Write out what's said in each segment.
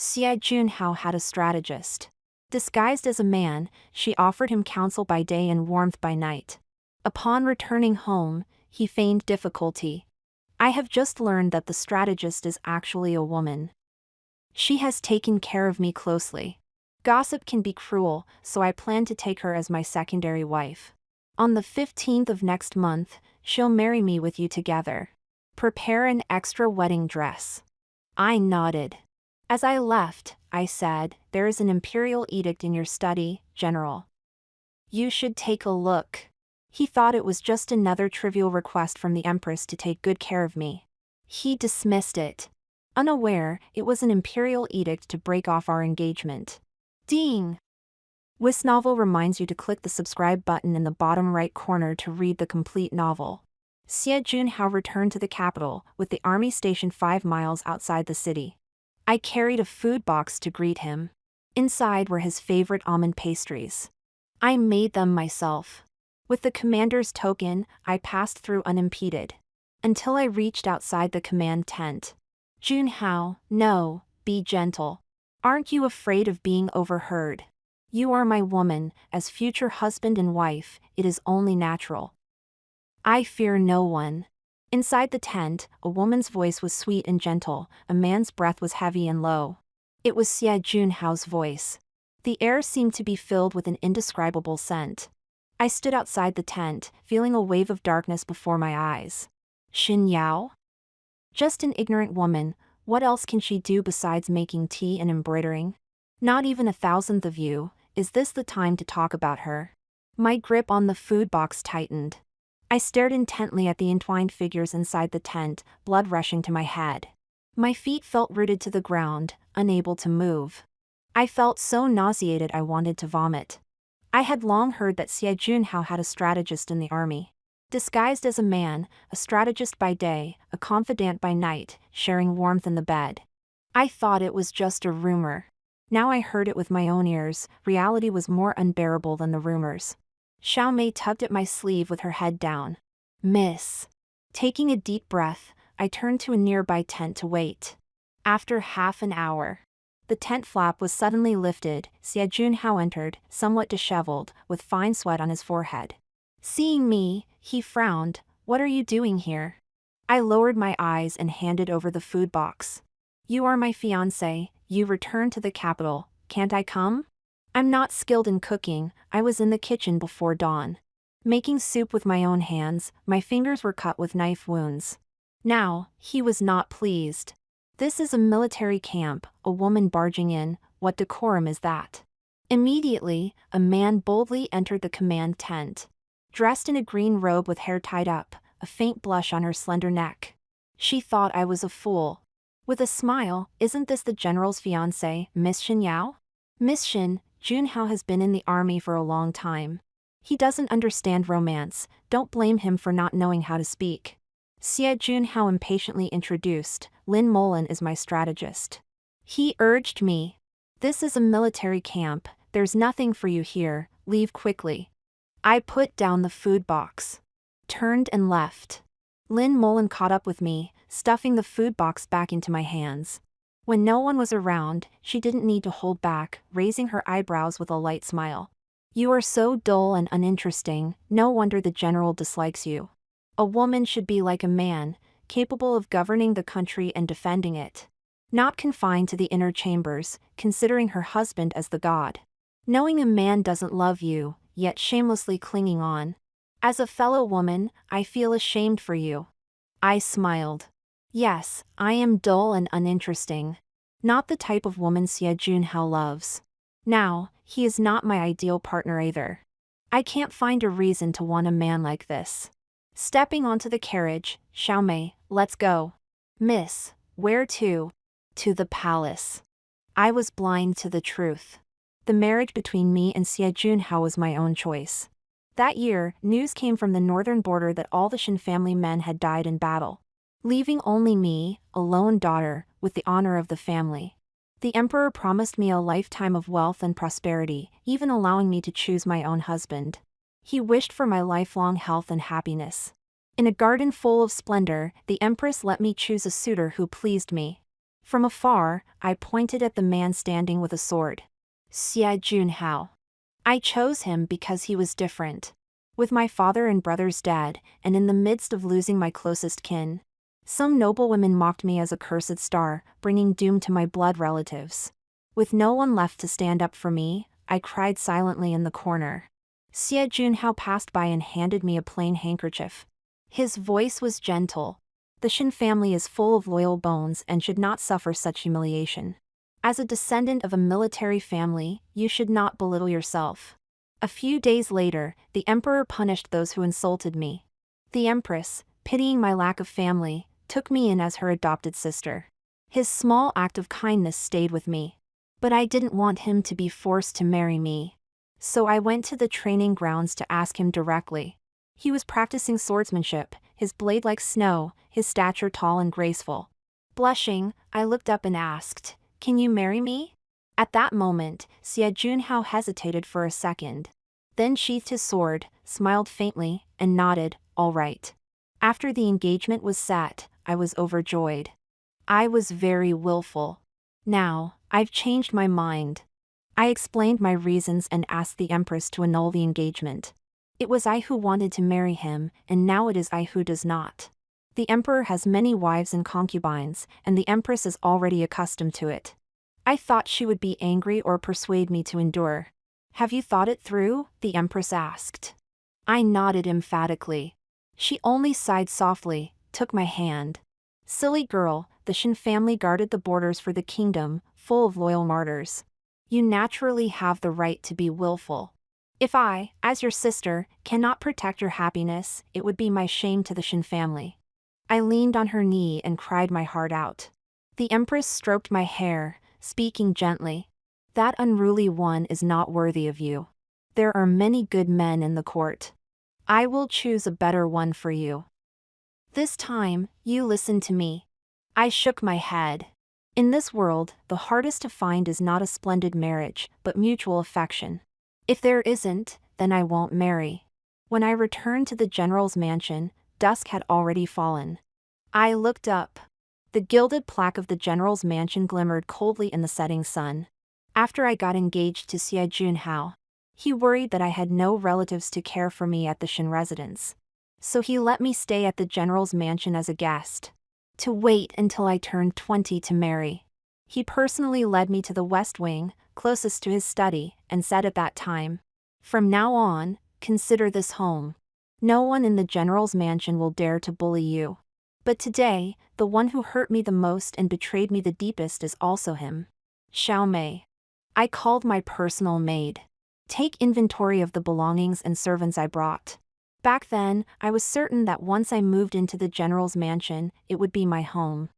Xie Junhao had a strategist. Disguised as a man, she offered him counsel by day and warmth by night. Upon returning home, he feigned difficulty. I have just learned that the strategist is actually a woman. She has taken care of me closely. Gossip can be cruel, so I plan to take her as my secondary wife. On the 15th of next month, she'll marry me with you together. Prepare an extra wedding dress. I nodded. As I left, I said, there is an imperial edict in your study, General. You should take a look. He thought it was just another trivial request from the Empress to take good care of me. He dismissed it. Unaware, it was an imperial edict to break off our engagement. Ding! This novel reminds you to click the subscribe button in the bottom right corner to read the complete novel. Xie Junhao returned to the capital, with the army stationed 5 miles outside the city. I carried a food box to greet him. Inside were his favorite almond pastries. I made them myself. With the commander's token, I passed through unimpeded. Until I reached outside the command tent. Junhao, no, be gentle. Aren't you afraid of being overheard? You are my woman, as future husband and wife, it is only natural. I fear no one. Inside the tent, a woman's voice was sweet and gentle, a man's breath was heavy and low. It was Xie Junhao's voice. The air seemed to be filled with an indescribable scent. I stood outside the tent, feeling a wave of darkness before my eyes. Xin Yao? Just an ignorant woman, what else can she do besides making tea and embroidering? Not even 1,000th of you, is this the time to talk about her? My grip on the food box tightened. I stared intently at the entwined figures inside the tent, blood rushing to my head. My feet felt rooted to the ground, unable to move. I felt so nauseated I wanted to vomit. I had long heard that Xie Junhao had a strategist in the army. Disguised as a man, a strategist by day, a confidant by night, sharing warmth in the bed. I thought it was just a rumor. Now I heard it with my own ears, reality was more unbearable than the rumors. Xiaomei tugged at my sleeve with her head down. Miss. Taking a deep breath, I turned to a nearby tent to wait. After half an hour, the tent flap was suddenly lifted. Xie Junhao entered, somewhat disheveled, with fine sweat on his forehead. Seeing me, he frowned. What are you doing here? I lowered my eyes and handed over the food box. You are my fiancé, you returned to the capital, can't I come? I'm not skilled in cooking, I was in the kitchen before dawn. Making soup with my own hands, my fingers were cut with knife wounds. Now, he was not pleased. This is a military camp, a woman barging in, what decorum is that? Immediately, a man boldly entered the command tent. Dressed in a green robe with hair tied up, a faint blush on her slender neck. She thought I was a fool. With a smile, isn't this the general's fiancée, Miss Xin Yao? Miss Xin, Junhao has been in the army for a long time. He doesn't understand romance, don't blame him for not knowing how to speak. Xie Junhao impatiently introduced, Lin Molan is my strategist. He urged me. This is a military camp, there's nothing for you here, leave quickly. I put down the food box. Turned and left. Lin Molan caught up with me, stuffing the food box back into my hands. When no one was around, she didn't need to hold back, raising her eyebrows with a light smile. You are so dull and uninteresting, no wonder the general dislikes you. A woman should be like a man, capable of governing the country and defending it. Not confined to the inner chambers, considering her husband as the god. Knowing a man doesn't love you, yet shamelessly clinging on. As a fellow woman, I feel ashamed for you. I smiled. Yes, I am dull and uninteresting. Not the type of woman Xie Junhao loves. Now, he is not my ideal partner either. I can't find a reason to want a man like this. Stepping onto the carriage, Xiaomei, let's go. Miss, where to? To the palace. I was blind to the truth. The marriage between me and Xie Junhao was my own choice. That year, news came from the northern border that all the Shin family men had died in battle, leaving only me, a lone daughter, with the honor of the family. The emperor promised me a lifetime of wealth and prosperity, even allowing me to choose my own husband. He wished for my lifelong health and happiness. In a garden full of splendor, the empress let me choose a suitor who pleased me. From afar, I pointed at the man standing with a sword. Xie Junhao. I chose him because he was different. With my father and brothers dead, and in the midst of losing my closest kin, some noblewomen mocked me as a cursed star, bringing doom to my blood relatives. With no one left to stand up for me, I cried silently in the corner. Xie Junhao passed by and handed me a plain handkerchief. His voice was gentle. The Shin family is full of loyal bones and should not suffer such humiliation. As a descendant of a military family, you should not belittle yourself. A few days later, the emperor punished those who insulted me. The empress, pitying my lack of family, took me in as her adopted sister. His small act of kindness stayed with me. But I didn't want him to be forced to marry me. So I went to the training grounds to ask him directly. He was practicing swordsmanship, his blade like snow, his stature tall and graceful. Blushing, I looked up and asked, "Can you marry me?" At that moment, Xie Junhao hesitated for a second. Then sheathed his sword, smiled faintly, and nodded, "All right." After the engagement was set, I was overjoyed. I was very willful. Now, I've changed my mind. I explained my reasons and asked the empress to annul the engagement. It was I who wanted to marry him, and now it is I who does not. The emperor has many wives and concubines, and the empress is already accustomed to it. I thought she would be angry or persuade me to endure. "Have you thought it through?" the empress asked. I nodded emphatically. She only sighed softly, took my hand. "Silly girl, the Shin family guarded the borders for the kingdom, full of loyal martyrs. You naturally have the right to be willful. If I, as your sister, cannot protect your happiness, it would be my shame to the Shin family." I leaned on her knee and cried my heart out. The empress stroked my hair, speaking gently. "That unruly one is not worthy of you. There are many good men in the court. I will choose a better one for you. This time, you listen to me." I shook my head. In this world, the hardest to find is not a splendid marriage, but mutual affection. If there isn't, then I won't marry. When I returned to the general's mansion, dusk had already fallen. I looked up. The gilded plaque of the general's mansion glimmered coldly in the setting sun. After I got engaged to Xie Junhao, he worried that I had no relatives to care for me at the Shin residence. So he let me stay at the general's mansion as a guest. To wait until I turned 20 to marry. He personally led me to the West Wing, closest to his study, and said at that time, "From now on, consider this home. No one in the general's mansion will dare to bully you. But today, the one who hurt me the most and betrayed me the deepest is also him. Xiao Mei." I called my personal maid. "Take inventory of the belongings and servants I brought." Back then, I was certain that once I moved into the general's mansion, it would be my home.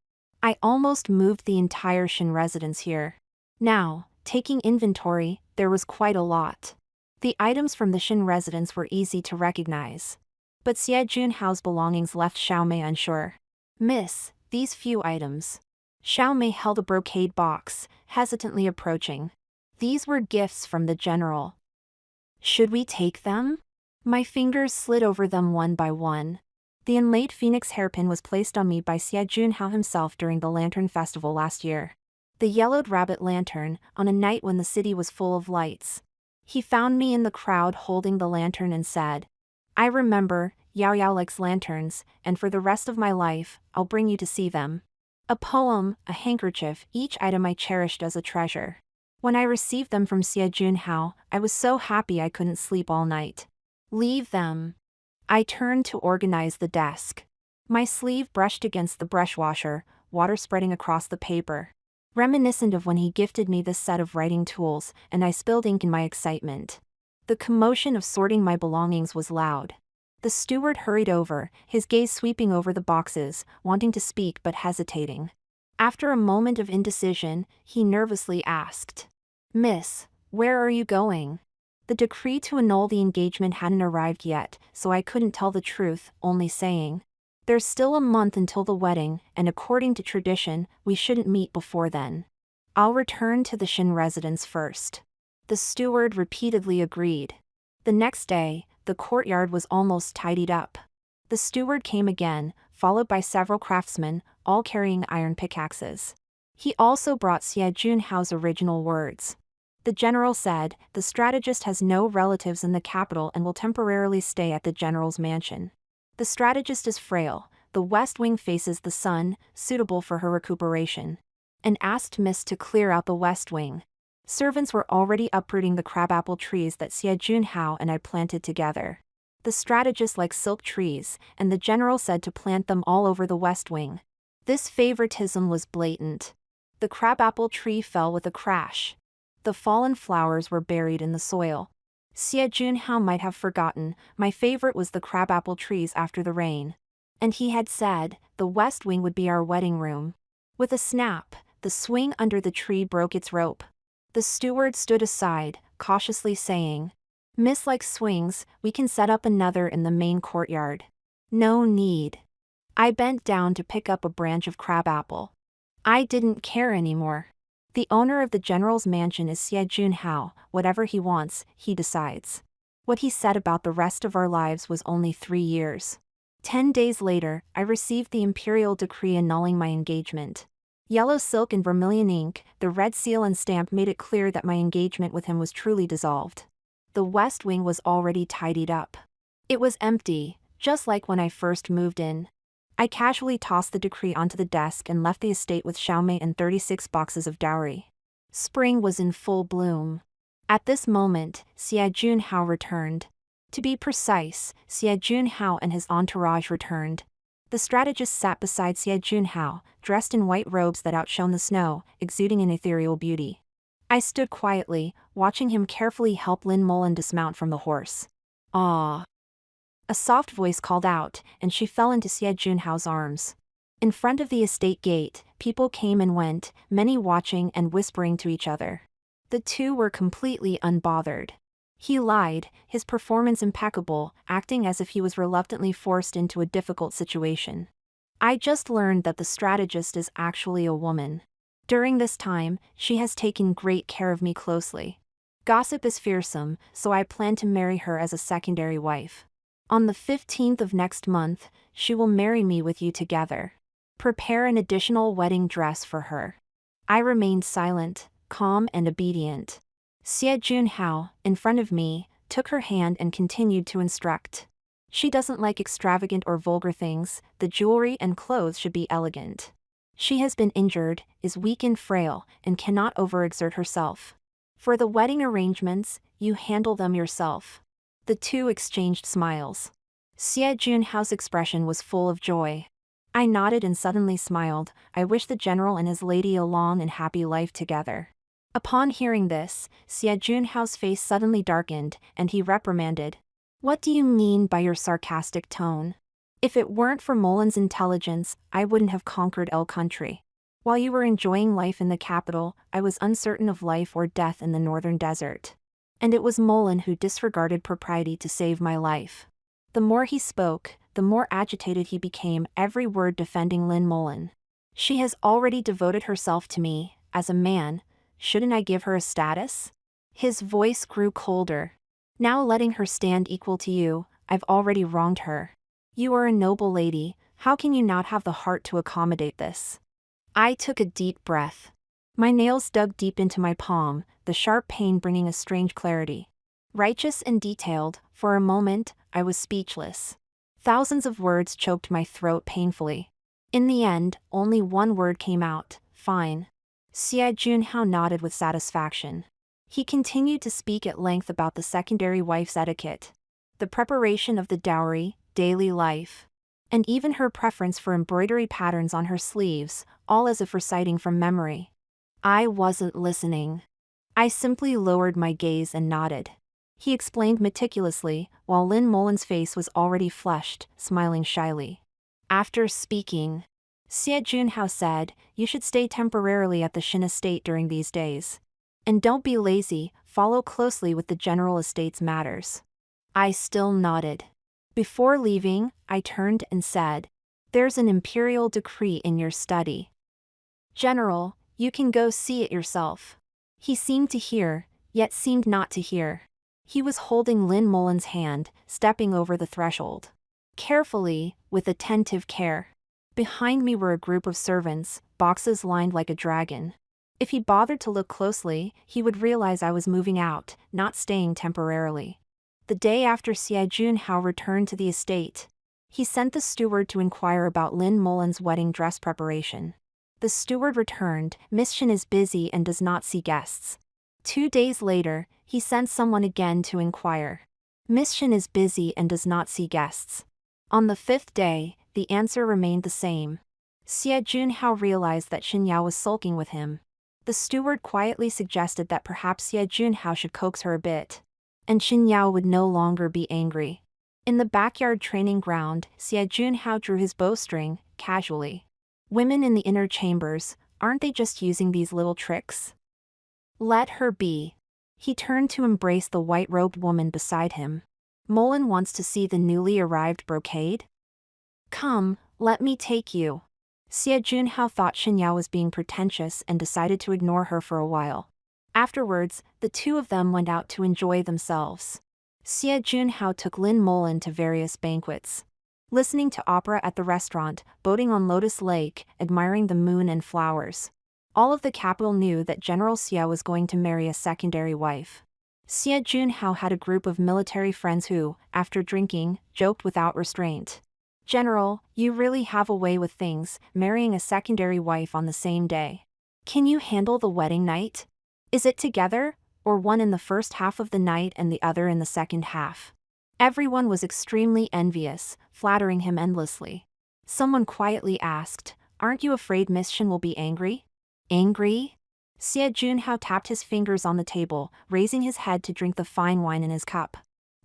I almost moved the entire Shin residence here. Now, taking inventory, there was quite a lot. The items from the Shin residence were easy to recognize. But Xie Junhao's belongings left Xiao Mei unsure. "Miss, these few items." Xiao Mei held a brocade box, hesitantly approaching. "These were gifts from the general. Should we take them?" My fingers slid over them one by one. The inlaid phoenix hairpin was placed on me by Xie Junhao himself during the Lantern Festival last year. The yellowed rabbit lantern, on a night when the city was full of lights. He found me in the crowd holding the lantern and said, "I remember, Yao Yao likes lanterns, and for the rest of my life, I'll bring you to see them." A poem, a handkerchief, each item I cherished as a treasure. When I received them from Xie Junhao, I was so happy I couldn't sleep all night. "Leave them." I turned to organize the desk. My sleeve brushed against the brush washer, water spreading across the paper. Reminiscent of when he gifted me this set of writing tools, and I spilled ink in my excitement. The commotion of sorting my belongings was loud. The steward hurried over, his gaze sweeping over the boxes, wanting to speak but hesitating. After a moment of indecision, he nervously asked, "Miss, where are you going?" The decree to annul the engagement hadn't arrived yet, so I couldn't tell the truth, only saying, "There's still a month until the wedding, and according to tradition, we shouldn't meet before then. I'll return to the Shin residence first." The steward repeatedly agreed. The next day, the courtyard was almost tidied up. The steward came again, followed by several craftsmen, all carrying iron pickaxes. He also brought Xie Junhao's original words. The general said, "The strategist has no relatives in the capital and will temporarily stay at the general's mansion. The strategist is frail, the west wing faces the sun, suitable for her recuperation." And asked Miss to clear out the west wing. Servants were already uprooting the crabapple trees that Xie Junhao and I planted together. The strategist likes silk trees, and the general said to plant them all over the west wing. This favoritism was blatant. The crabapple tree fell with a crash. The fallen flowers were buried in the soil. Xie Junhao might have forgotten, my favorite was the crabapple trees after the rain. And he had said, the west wing would be our wedding room. With a snap, the swing under the tree broke its rope. The steward stood aside, cautiously saying, "Miss likes swings, we can set up another in the main courtyard." "No need." I bent down to pick up a branch of crabapple. I didn't care anymore. The owner of the general's mansion is Xie Junhao, whatever he wants, he decides. What he said about the rest of our lives was only 3 years. 10 days later, I received the imperial decree annulling my engagement. Yellow silk and vermilion ink, the red seal and stamp made it clear that my engagement with him was truly dissolved. The west wing was already tidied up. It was empty, just like when I first moved in. I casually tossed the decree onto the desk and left the estate with Xiaomei and 36 boxes of dowry. Spring was in full bloom. At this moment, Xie Junhao returned. To be precise, Xie Junhao and his entourage returned. The strategist sat beside Xie Junhao, dressed in white robes that outshone the snow, exuding an ethereal beauty. I stood quietly, watching him carefully help Lin Mullen dismount from the horse. "Ah!" A soft voice called out, and she fell into Xie Junhao's arms. In front of the estate gate, people came and went, many watching and whispering to each other. The two were completely unbothered. He lied, his performance impeccable, acting as if he was reluctantly forced into a difficult situation. I just learned that the strategist is actually a woman. During this time, she has taken great care of me closely. Gossip is fearsome, so I plan to marry her as a secondary wife. On the 15th of next month, she will marry me with you together. Prepare an additional wedding dress for her. I remained silent, calm and obedient. Xie Junhao, in front of me, took her hand and continued to instruct. She doesn't like extravagant or vulgar things, the jewelry and clothes should be elegant. She has been injured, is weak and frail, and cannot overexert herself. For the wedding arrangements, you handle them yourself. The two exchanged smiles. Xie Junhao's expression was full of joy. I nodded and suddenly smiled. I wished the general and his lady a long and happy life together. Upon hearing this, Xie Junhao's face suddenly darkened, and he reprimanded. "What do you mean by your sarcastic tone? If it weren't for Mullen's intelligence, I wouldn't have conquered El Country. While you were enjoying life in the capital, I was uncertain of life or death in the northern desert. And it was Mullen who disregarded propriety to save my life." The more he spoke, the more agitated he became, every word defending Lin Mullen. "She has already devoted herself to me, as a man. Shouldn't I give her a status?" His voice grew colder. "Now letting her stand equal to you, I've already wronged her. You are a noble lady, how can you not have the heart to accommodate this?" I took a deep breath. My nails dug deep into my palm, the sharp pain bringing a strange clarity. Righteous and detailed, for a moment, I was speechless. Thousands of words choked my throat painfully. In the end, only one word came out, "Fine." Xie Junhao nodded with satisfaction. He continued to speak at length about the secondary wife's etiquette, the preparation of the dowry, daily life, and even her preference for embroidery patterns on her sleeves, all as if reciting from memory. I wasn't listening. I simply lowered my gaze and nodded. He explained meticulously, while Lin Mullen's face was already flushed, smiling shyly. After speaking, Xie Junhao said, "You should stay temporarily at the Shin estate during these days. And don't be lazy, follow closely with the general estate's matters." I still nodded. Before leaving, I turned and said, "There's an imperial decree in your study. General, you can go see it yourself." He seemed to hear, yet seemed not to hear. He was holding Lin Mullen's hand, stepping over the threshold. Carefully, with attentive care. Behind me were a group of servants, boxes lined like a dragon. If he bothered to look closely, he would realize I was moving out, not staying temporarily. The day after Xie Junhao returned to the estate, he sent the steward to inquire about Lin Mulin's wedding dress preparation. The steward returned, "Miss Shin is busy and does not see guests." 2 days later, he sent someone again to inquire. "Miss Shin is busy and does not see guests." On the 5th day, the answer remained the same. Xie Junhao realized that Shin Yao was sulking with him. The steward quietly suggested that perhaps Xie Junhao should coax her a bit, and Shin Yao would no longer be angry. In the backyard training ground, Xie Junhao drew his bowstring, casually. "Women in the inner chambers, aren't they just using these little tricks? Let her be." He turned to embrace the white-robed woman beside him. "Mulin wants to see the newly arrived brocade? Come, let me take you." Xie Junhao thought Shin Yao was being pretentious and decided to ignore her for a while. Afterwards, the two of them went out to enjoy themselves. Xie Junhao took Lin Mulin to various banquets, listening to opera at the restaurant, boating on Lotus Lake, admiring the moon and flowers. All of the capital knew that General Xie was going to marry a secondary wife. Xie Junhao had a group of military friends who, after drinking, joked without restraint. "General, you really have a way with things, marrying a secondary wife on the same day. Can you handle the wedding night? Is it together, or one in the first half of the night and the other in the second half?" Everyone was extremely envious, flattering him endlessly. Someone quietly asked, "Aren't you afraid Miss Shin will be angry?" Angry? Xie Junhao tapped his fingers on the table, raising his head to drink the fine wine in his cup.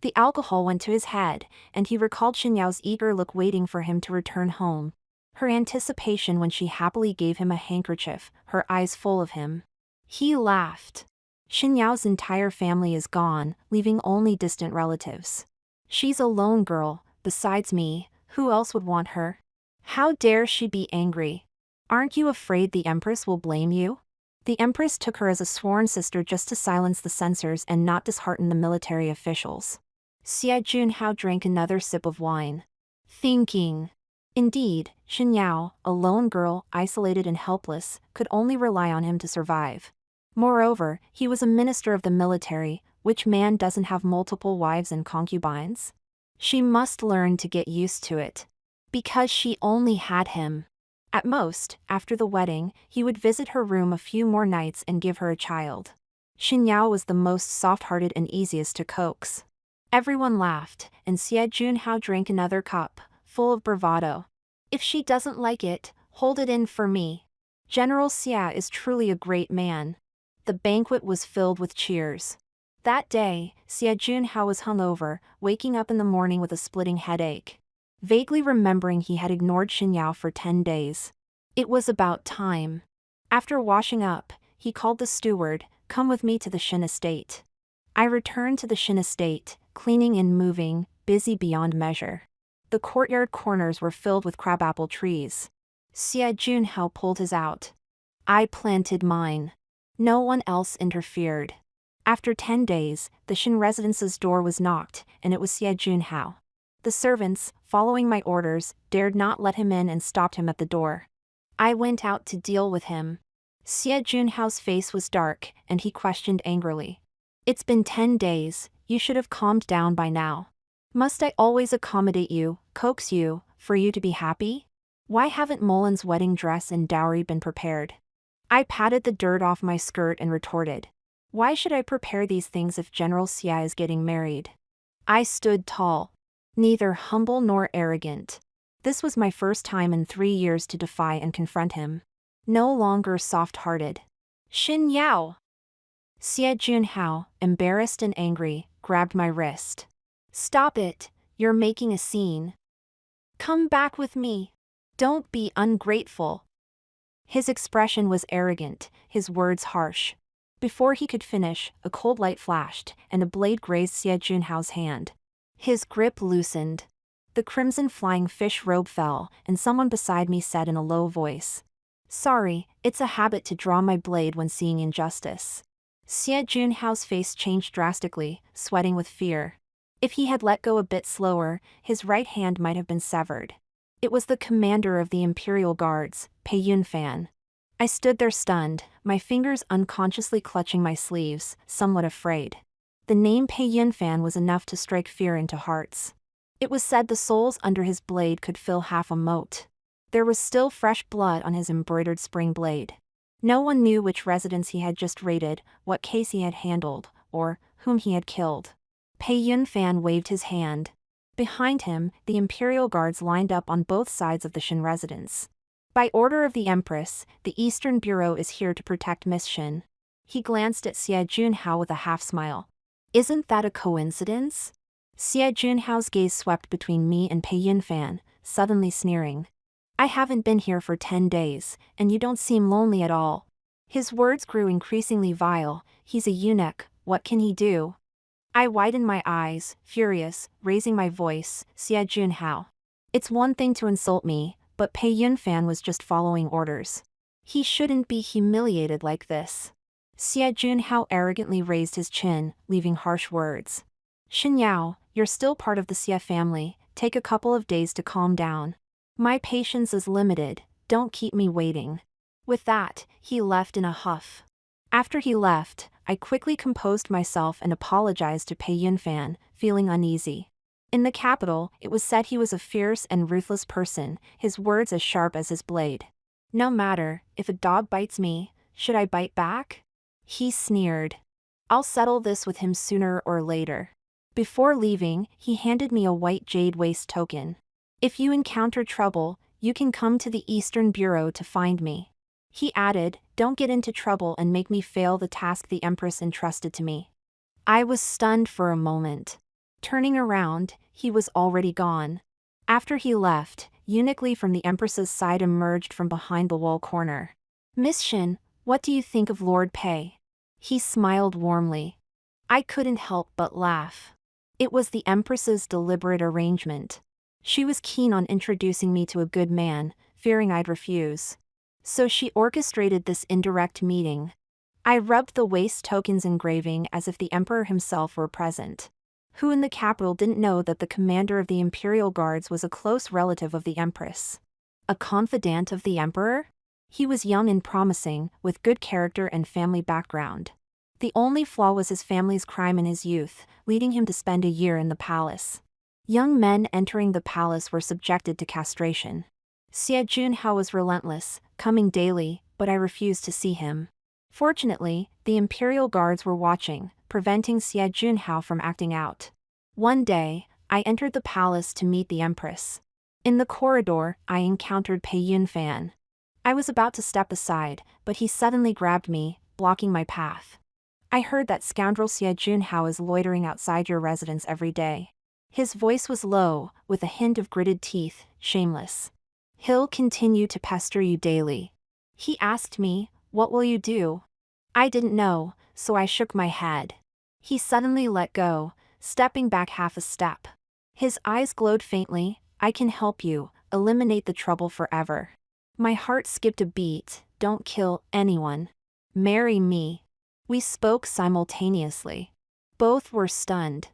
The alcohol went to his head, and he recalled Shin Yao's eager look waiting for him to return home. Her anticipation when she happily gave him a handkerchief, her eyes full of him. He laughed. Shin Yao's entire family is gone, leaving only distant relatives. She's a lone girl, besides me, who else would want her? How dare she be angry? Aren't you afraid the Empress will blame you? The Empress took her as a sworn sister just to silence the censors and not dishearten the military officials. Xie Junhao drank another sip of wine, thinking. Indeed, Shin Yao, a lone girl, isolated and helpless, could only rely on him to survive. Moreover, he was a minister of the military. Which man doesn't have multiple wives and concubines? She must learn to get used to it. Because she only had him. At most, after the wedding, he would visit her room a few more nights and give her a child. Shin Yao was the most soft-hearted and easiest to coax. Everyone laughed, and Xie Junhao drank another cup, full of bravado. "If she doesn't like it, hold it in for me. General Xie is truly a great man." The banquet was filled with cheers. That day, Xie Junhao was hungover, waking up in the morning with a splitting headache. Vaguely remembering he had ignored Shin Yao for 10 days. It was about time. After washing up, he called the steward, "Come with me to the Shin estate." I returned to the Shin estate, cleaning and moving, busy beyond measure. The courtyard corners were filled with crabapple trees. Xie Junhao pulled his out. I planted mine. No one else interfered. After 10 days, the Shin residence's door was knocked, and it was Xie Junhao. The servants, following my orders, dared not let him in and stopped him at the door. I went out to deal with him. Xie Junhao's face was dark, and he questioned angrily. "It's been 10 days, you should have calmed down by now. Must I always accommodate you, coax you, for you to be happy? Why haven't Mulin's wedding dress and dowry been prepared?" I patted the dirt off my skirt and retorted. "Why should I prepare these things if General Xie is getting married?" I stood tall. Neither humble nor arrogant. This was my first time in 3 years to defy and confront him. No longer soft-hearted. "Shin Yao!" Xie Junhao, embarrassed and angry, grabbed my wrist. "Stop it, you're making a scene. Come back with me. Don't be ungrateful." His expression was arrogant, his words harsh. Before he could finish, a cold light flashed, and a blade grazed Xie Junhao's hand. His grip loosened. The crimson flying fish robe fell, and someone beside me said in a low voice, "Sorry, it's a habit to draw my blade when seeing injustice." Xie Junhao's face changed drastically, sweating with fear. If he had let go a bit slower, his right hand might have been severed. It was the commander of the Imperial Guards, Pei Yunfan. I stood there stunned, my fingers unconsciously clutching my sleeves, somewhat afraid. The name Pei Yunfan was enough to strike fear into hearts. It was said the souls under his blade could fill half a moat. There was still fresh blood on his embroidered spring blade. No one knew which residence he had just raided, what case he had handled, or whom he had killed. Pei Yunfan waved his hand. Behind him, the imperial guards lined up on both sides of the Shin residence. By order of the Empress, the Eastern Bureau is here to protect Miss Shin. He glanced at Xie Junhao with a half-smile. Isn't that a coincidence? Xie Junhao's gaze swept between me and Pei Yunfan, suddenly sneering. I haven't been here for 10 days, and you don't seem lonely at all. His words grew increasingly vile. He's a eunuch, what can he do? I widened my eyes, furious, raising my voice. Xie Junhao. It's one thing to insult me, but Pei Yunfan was just following orders. He shouldn't be humiliated like this. Xie Junhao arrogantly raised his chin, leaving harsh words. Shin Yao, you're still part of the Xie family, take a couple of days to calm down. My patience is limited, don't keep me waiting. With that, he left in a huff. After he left, I quickly composed myself and apologized to Pei Yunfan, feeling uneasy. In the capital, it was said he was a fierce and ruthless person, his words as sharp as his blade. No matter, if a dog bites me, should I bite back? He sneered. I'll settle this with him sooner or later. Before leaving, he handed me a white jade waist token. If you encounter trouble, you can come to the Eastern Bureau to find me. He added, don't get into trouble and make me fail the task the Empress entrusted to me. I was stunned for a moment. Turning around, he was already gone. After he left, eunuch Li from the Empress's side emerged from behind the wall corner. Miss Shin, what do you think of Lord Pei? He smiled warmly. I couldn't help but laugh. It was the Empress's deliberate arrangement. She was keen on introducing me to a good man, fearing I'd refuse. So she orchestrated this indirect meeting. I rubbed the waist token's engraving as if the Emperor himself were present. Who in the capital didn't know that the commander of the Imperial Guards was a close relative of the Empress? A confidant of the Emperor? He was young and promising, with good character and family background. The only flaw was his family's crime in his youth, leading him to spend a year in the palace. Young men entering the palace were subjected to castration. Xie Junhao was relentless, coming daily, but I refused to see him. Fortunately, the Imperial Guards were watching, preventing Xie Junhao from acting out. One day, I entered the palace to meet the Empress. In the corridor, I encountered Pei Yunfan. I was about to step aside, but he suddenly grabbed me, blocking my path. I heard that scoundrel Xie Junhao is loitering outside your residence every day. His voice was low, with a hint of gritted teeth, shameless. He'll continue to pester you daily. He asked me, what will you do? I didn't know, so I shook my head. He suddenly let go, stepping back half a step. His eyes glowed faintly. I can help you, eliminate the trouble forever. My heart skipped a beat. Don't kill anyone. Marry me. We spoke simultaneously. Both were stunned.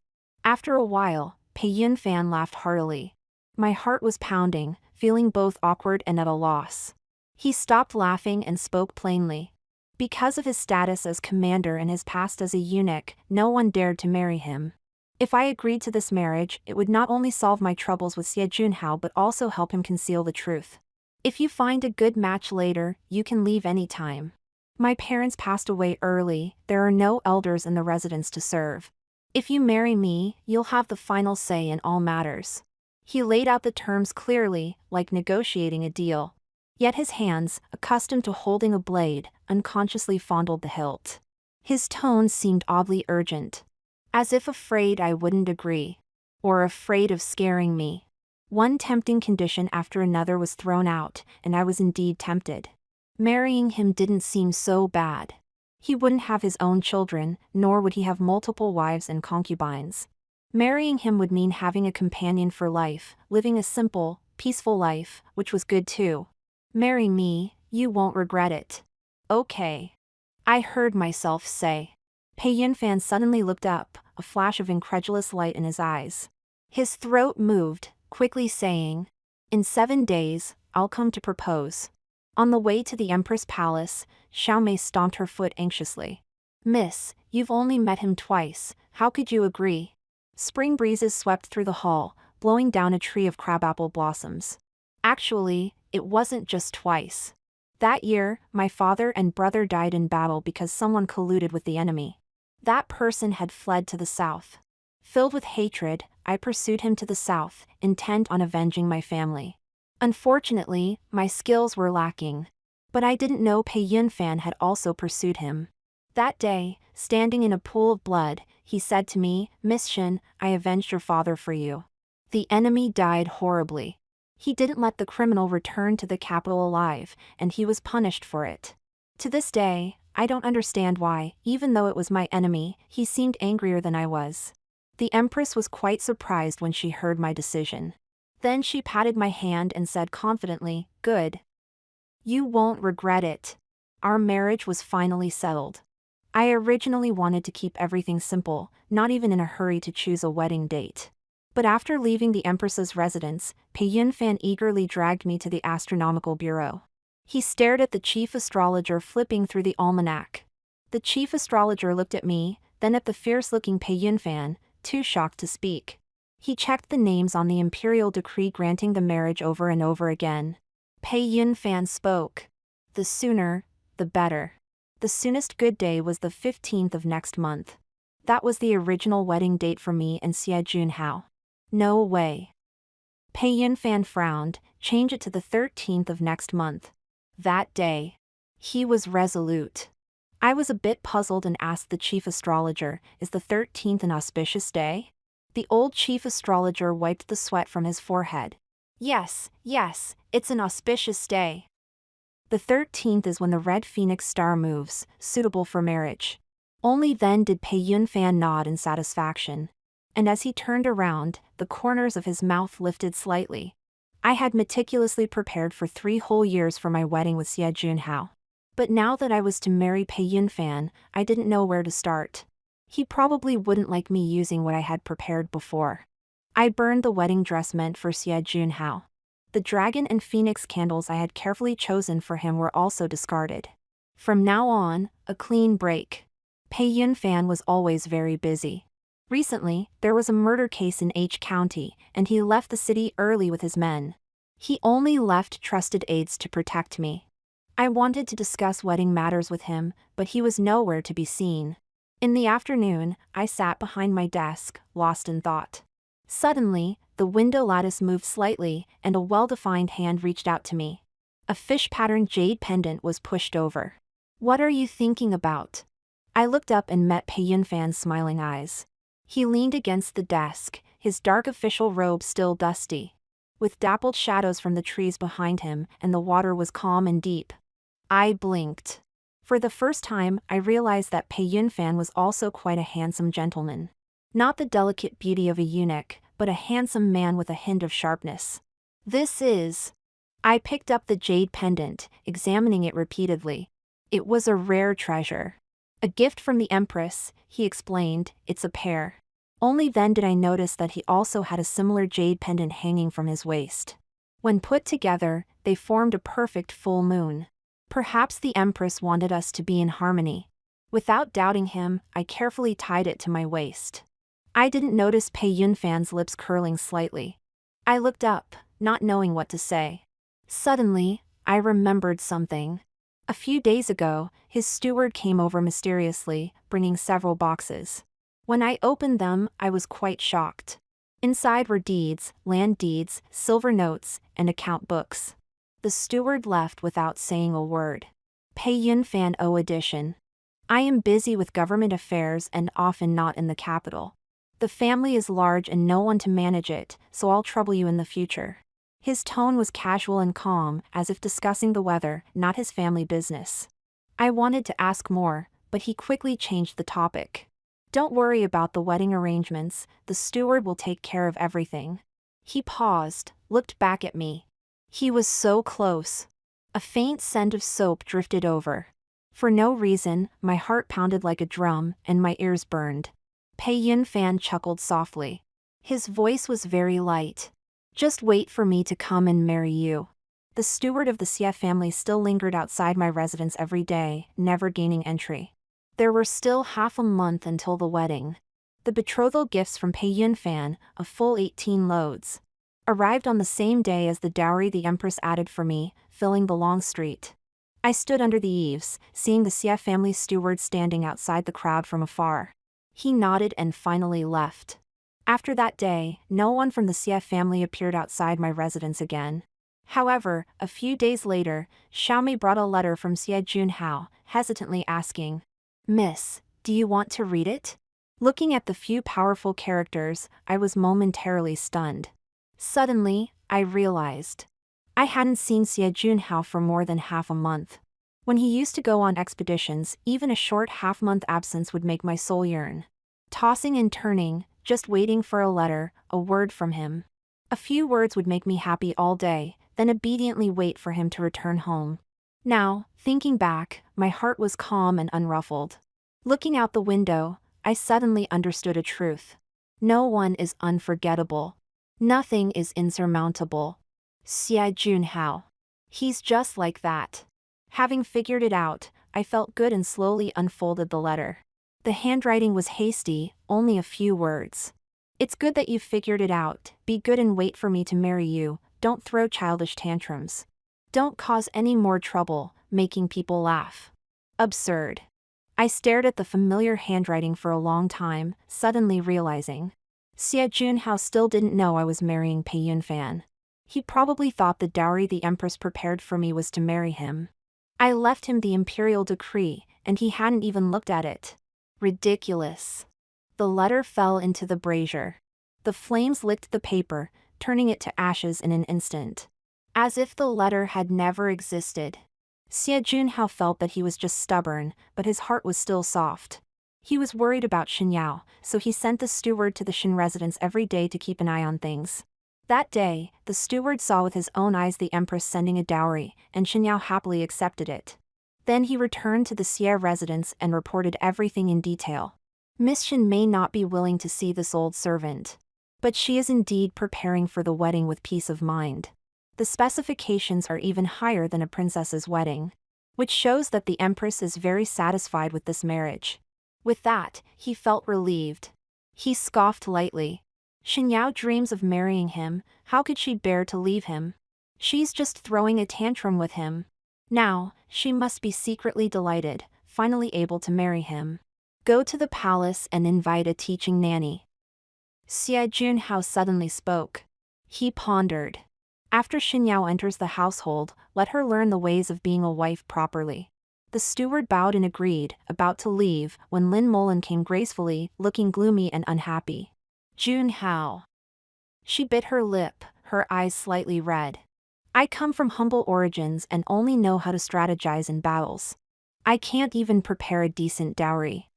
After a while, Pei Yunfan laughed heartily. My heart was pounding, feeling both awkward and at a loss. He stopped laughing and spoke plainly. Because of his status as commander and his past as a eunuch, no one dared to marry him. If I agreed to this marriage, it would not only solve my troubles with Xie Junhao but also help him conceal the truth. If you find a good match later, you can leave anytime. My parents passed away early, there are no elders in the residence to serve. If you marry me, you'll have the final say in all matters. He laid out the terms clearly, like negotiating a deal. Yet his hands, accustomed to holding a blade, unconsciously fondled the hilt. His tone seemed oddly urgent. As if afraid I wouldn't agree. Or afraid of scaring me. One tempting condition after another was thrown out, and I was indeed tempted. Marrying him didn't seem so bad. He wouldn't have his own children, nor would he have multiple wives and concubines. Marrying him would mean having a companion for life, living a simple, peaceful life, which was good too. Marry me, you won't regret it. Okay. I heard myself say. Pei Yunfan suddenly looked up, a flash of incredulous light in his eyes. His throat moved, quickly saying, in 7 days, I'll come to propose. On the way to the Empress Palace, Xiaomei stomped her foot anxiously. Miss, you've only met him twice, how could you agree? Spring breezes swept through the hall, blowing down a tree of crabapple blossoms. Actually, it wasn't just twice. That year, my father and brother died in battle because someone colluded with the enemy. That person had fled to the south. Filled with hatred, I pursued him to the south, intent on avenging my family. Unfortunately, my skills were lacking. But I didn't know Pei Yunfan had also pursued him. That day, standing in a pool of blood, he said to me, Miss Shin, I avenged your father for you. The enemy died horribly. He didn't let the criminal return to the capital alive, and he was punished for it. To this day, I don't understand why, even though it was my enemy, he seemed angrier than I was. The Empress was quite surprised when she heard my decision. Then she patted my hand and said confidently, Good. You won't regret it. Our marriage was finally settled. I originally wanted to keep everything simple, not even in a hurry to choose a wedding date. But after leaving the Empress's residence, Pei Yunfan eagerly dragged me to the astronomical bureau. He stared at the chief astrologer flipping through the almanac. The chief astrologer looked at me, then at the fierce-looking Pei Yunfan, too shocked to speak. He checked the names on the imperial decree granting the marriage over and over again. Pei Yunfan spoke. The sooner, the better. The soonest good day was the 15th of next month. That was the original wedding date for me and Xie Junhao. No way. Pei Yunfan frowned, change it to the 13th of next month. That day. He was resolute. I was a bit puzzled and asked the chief astrologer, is the 13th an auspicious day? The old chief astrologer wiped the sweat from his forehead. Yes, it's an auspicious day. The 13th is when the red phoenix star moves, suitable for marriage. Only then did Pei Yunfan nod in satisfaction. And as he turned around, the corners of his mouth lifted slightly. I had meticulously prepared for 3 whole years for my wedding with Xie Junhao. But now that I was to marry Pei Yunfan, I didn't know where to start. He probably wouldn't like me using what I had prepared before. I burned the wedding dress meant for Xie Junhao. The dragon and phoenix candles I had carefully chosen for him were also discarded. From now on, a clean break. Pei Yunfan was always very busy. Recently, there was a murder case in H County, and he left the city early with his men. He only left trusted aides to protect me. I wanted to discuss wedding matters with him, but he was nowhere to be seen. In the afternoon, I sat behind my desk, lost in thought. Suddenly, the window lattice moved slightly, and a well-defined hand reached out to me. A fish-patterned jade pendant was pushed over. What are you thinking about? I looked up and met Pei Yunfan's smiling eyes. He leaned against the desk, his dark official robe still dusty. With dappled shadows from the trees behind him, and the water was calm and deep. I blinked. For the first time, I realized that Pei Yunfan was also quite a handsome gentleman. Not the delicate beauty of a eunuch, but a handsome man with a hint of sharpness. This is... I picked up the jade pendant, examining it repeatedly. It was a rare treasure. A gift from the Empress, he explained, it's a pair. Only then did I notice that he also had a similar jade pendant hanging from his waist. When put together, they formed a perfect full moon. Perhaps the Empress wanted us to be in harmony. Without doubting him, I carefully tied it to my waist. I didn't notice Pei Yunfan's lips curling slightly. I looked up, not knowing what to say. Suddenly, I remembered something. A few days ago, his steward came over mysteriously, bringing several boxes. When I opened them, I was quite shocked. Inside were deeds, land deeds, silver notes, and account books. The steward left without saying a word. Pei Yunfan O edition. I am busy with government affairs and often not in the capital. The family is large and no one to manage it, so I'll trouble you in the future. His tone was casual and calm, as if discussing the weather, not his family business. I wanted to ask more, but he quickly changed the topic. Don't worry about the wedding arrangements, the steward will take care of everything. He paused, looked back at me. He was so close. A faint scent of soap drifted over. For no reason, my heart pounded like a drum, and my ears burned. Pei Yunfan chuckled softly. His voice was very light. Just wait for me to come and marry you. The steward of the Xie family still lingered outside my residence every day, never gaining entry. There were still half a month until the wedding. The betrothal gifts from Pei Yunfan, a full 18 loads, arrived on the same day as the dowry the Empress added for me, filling the long street. I stood under the eaves, seeing the Xie family steward standing outside the crowd from afar. He nodded and finally left. After that day, no one from the Xie family appeared outside my residence again. However, a few days later, Xiaomei brought a letter from Xie Junhao, hesitantly asking, "Miss, do you want to read it?" Looking at the few powerful characters, I was momentarily stunned. Suddenly, I realized I hadn't seen Xie Junhao for more than half a month. When he used to go on expeditions, even a short half-month absence would make my soul yearn. Tossing and turning, just waiting for a letter, a word from him. A few words would make me happy all day, then obediently wait for him to return home. Now, thinking back, my heart was calm and unruffled. Looking out the window, I suddenly understood a truth. No one is unforgettable. Nothing is insurmountable. Xie Junhao. He's just like that. Having figured it out, I felt good and slowly unfolded the letter. The handwriting was hasty, only a few words. "It's good that you've figured it out. Be good and wait for me to marry you. Don't throw childish tantrums. Don't cause any more trouble, making people laugh." Absurd. I stared at the familiar handwriting for a long time, suddenly realizing Xie Junhao still didn't know I was marrying Pei Yunfan. He probably thought the dowry the Empress prepared for me was to marry him. I left him the imperial decree, and he hadn't even looked at it. Ridiculous. The letter fell into the brazier. The flames licked the paper, turning it to ashes in an instant. As if the letter had never existed. Xie Junhao felt that he was just stubborn, but his heart was still soft. He was worried about Xinyao, so he sent the steward to the Shin residence every day to keep an eye on things. That day, the steward saw with his own eyes the Empress sending a dowry, and Xinyao happily accepted it. Then he returned to the Xie residence and reported everything in detail. Miss Shin may not be willing to see this old servant, but she is indeed preparing for the wedding with peace of mind. The specifications are even higher than a princess's wedding, which shows that the Empress is very satisfied with this marriage. With that, he felt relieved. He scoffed lightly. Xinyao dreams of marrying him, how could she bear to leave him? She's just throwing a tantrum with him. Now, she must be secretly delighted, finally able to marry him. Go to the palace and invite a teaching nanny. Xie Junhao suddenly spoke. He pondered. After Xinyao enters the household, let her learn the ways of being a wife properly. The steward bowed and agreed, about to leave, when Lin Molan came gracefully, looking gloomy and unhappy. Junhao. She bit her lip, her eyes slightly red. I come from humble origins and only know how to strategize in battles. I can't even prepare a decent dowry.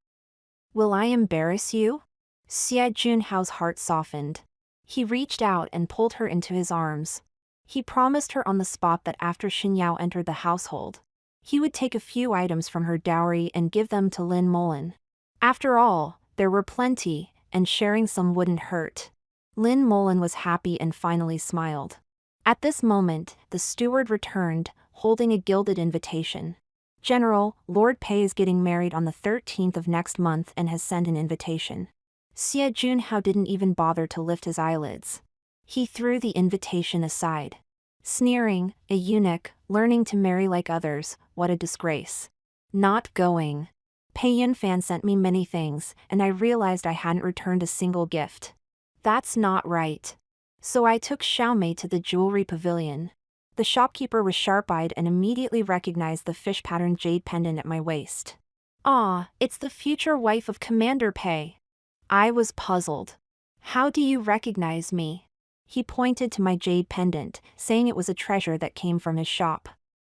Will I embarrass you? Xie Junhao's heart softened. He reached out and pulled her into his arms. He promised her on the spot that after Xinyao entered the household, he would take a few items from her dowry and give them to Lin Molan. After all, there were plenty, and sharing some wouldn't hurt. Lin Molan was happy and finally smiled. At this moment, the steward returned, holding a gilded invitation. General, Lord Pei is getting married on the 13th of next month and has sent an invitation. Xie Junhao didn't even bother to lift his eyelids. He threw the invitation aside. Sneering, a eunuch, learning to marry like others, what a disgrace. Not going. Pei Yunfan sent me many things, and I realized I hadn't returned a single gift. That's not right. So I took Xiaomei to the jewelry pavilion. The shopkeeper was sharp-eyed and immediately recognized the fish-patterned jade pendant at my waist. Ah, it's the future wife of Commander Pei. I was puzzled. How do you recognize me? He pointed to my jade pendant, saying it was a treasure that came from his shop.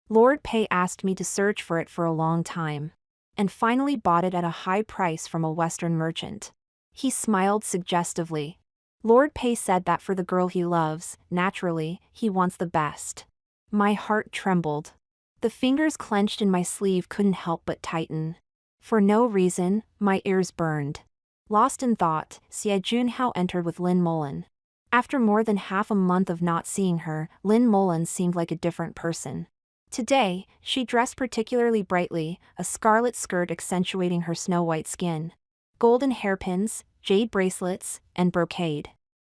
Lord Pei asked me to search for it for a long time, and finally bought it at a high price from a Western merchant. He smiled suggestively. Lord Pei said that for the girl he loves, naturally, he wants the best. My heart trembled. The fingers clenched in my sleeve couldn't help but tighten. For no reason, my ears burned. Lost in thought, Xie Junhao entered with Lin Molan. After more than half a month of not seeing her, Lynn Mullins seemed like a different person. Today, she dressed particularly brightly, a scarlet skirt accentuating her snow-white skin. Golden hairpins, jade bracelets, and brocade.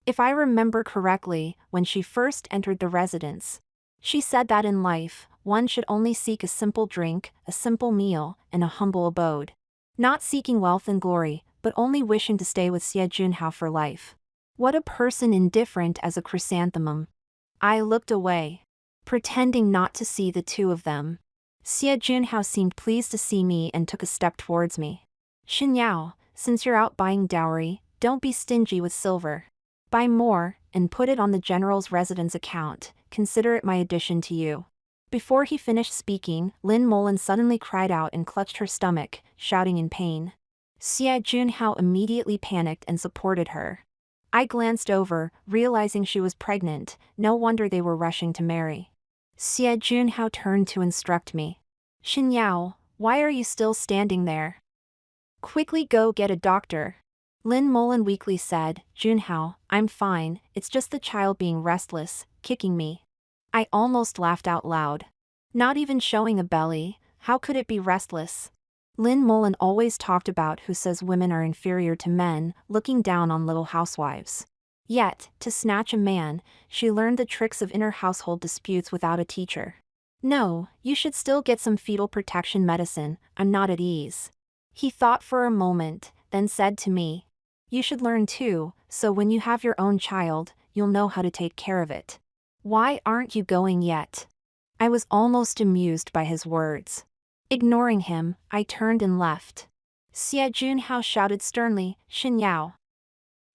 If I remember correctly, when she first entered the residence, she said that in life, one should only seek a simple drink, a simple meal, and a humble abode. Not seeking wealth and glory, but only wishing to stay with Xie Junhao for life. What a person indifferent as a chrysanthemum. I looked away, pretending not to see the two of them. Xie Junhao seemed pleased to see me and took a step towards me. Xin Yao, since you're out buying dowry, don't be stingy with silver. Buy more, and put it on the general's residence account, consider it my addition to you. Before he finished speaking, Lynn Mullins suddenly cried out and clutched her stomach, shouting in pain. Xie Junhao immediately panicked and supported her. I glanced over, realizing she was pregnant. No wonder they were rushing to marry. Xie Junhao turned to instruct me. Xin Yao, why are you still standing there? Quickly go get a doctor. Lynn Mullin weakly said, Junhao, I'm fine, it's just the child being restless, kicking me. I almost laughed out loud. Not even showing a belly, how could it be restless? Lynn Mullin always talked about who says women are inferior to men, looking down on little housewives. Yet, to snatch a man, she learned the tricks of inner household disputes without a teacher. No, you should still get some fetal protection medicine, I'm not at ease. He thought for a moment, then said to me, you should learn too, so when you have your own child, you'll know how to take care of it. Why aren't you going yet? I was almost amused by his words. Ignoring him, I turned and left. Xie Junhao shouted sternly, Xin Yao.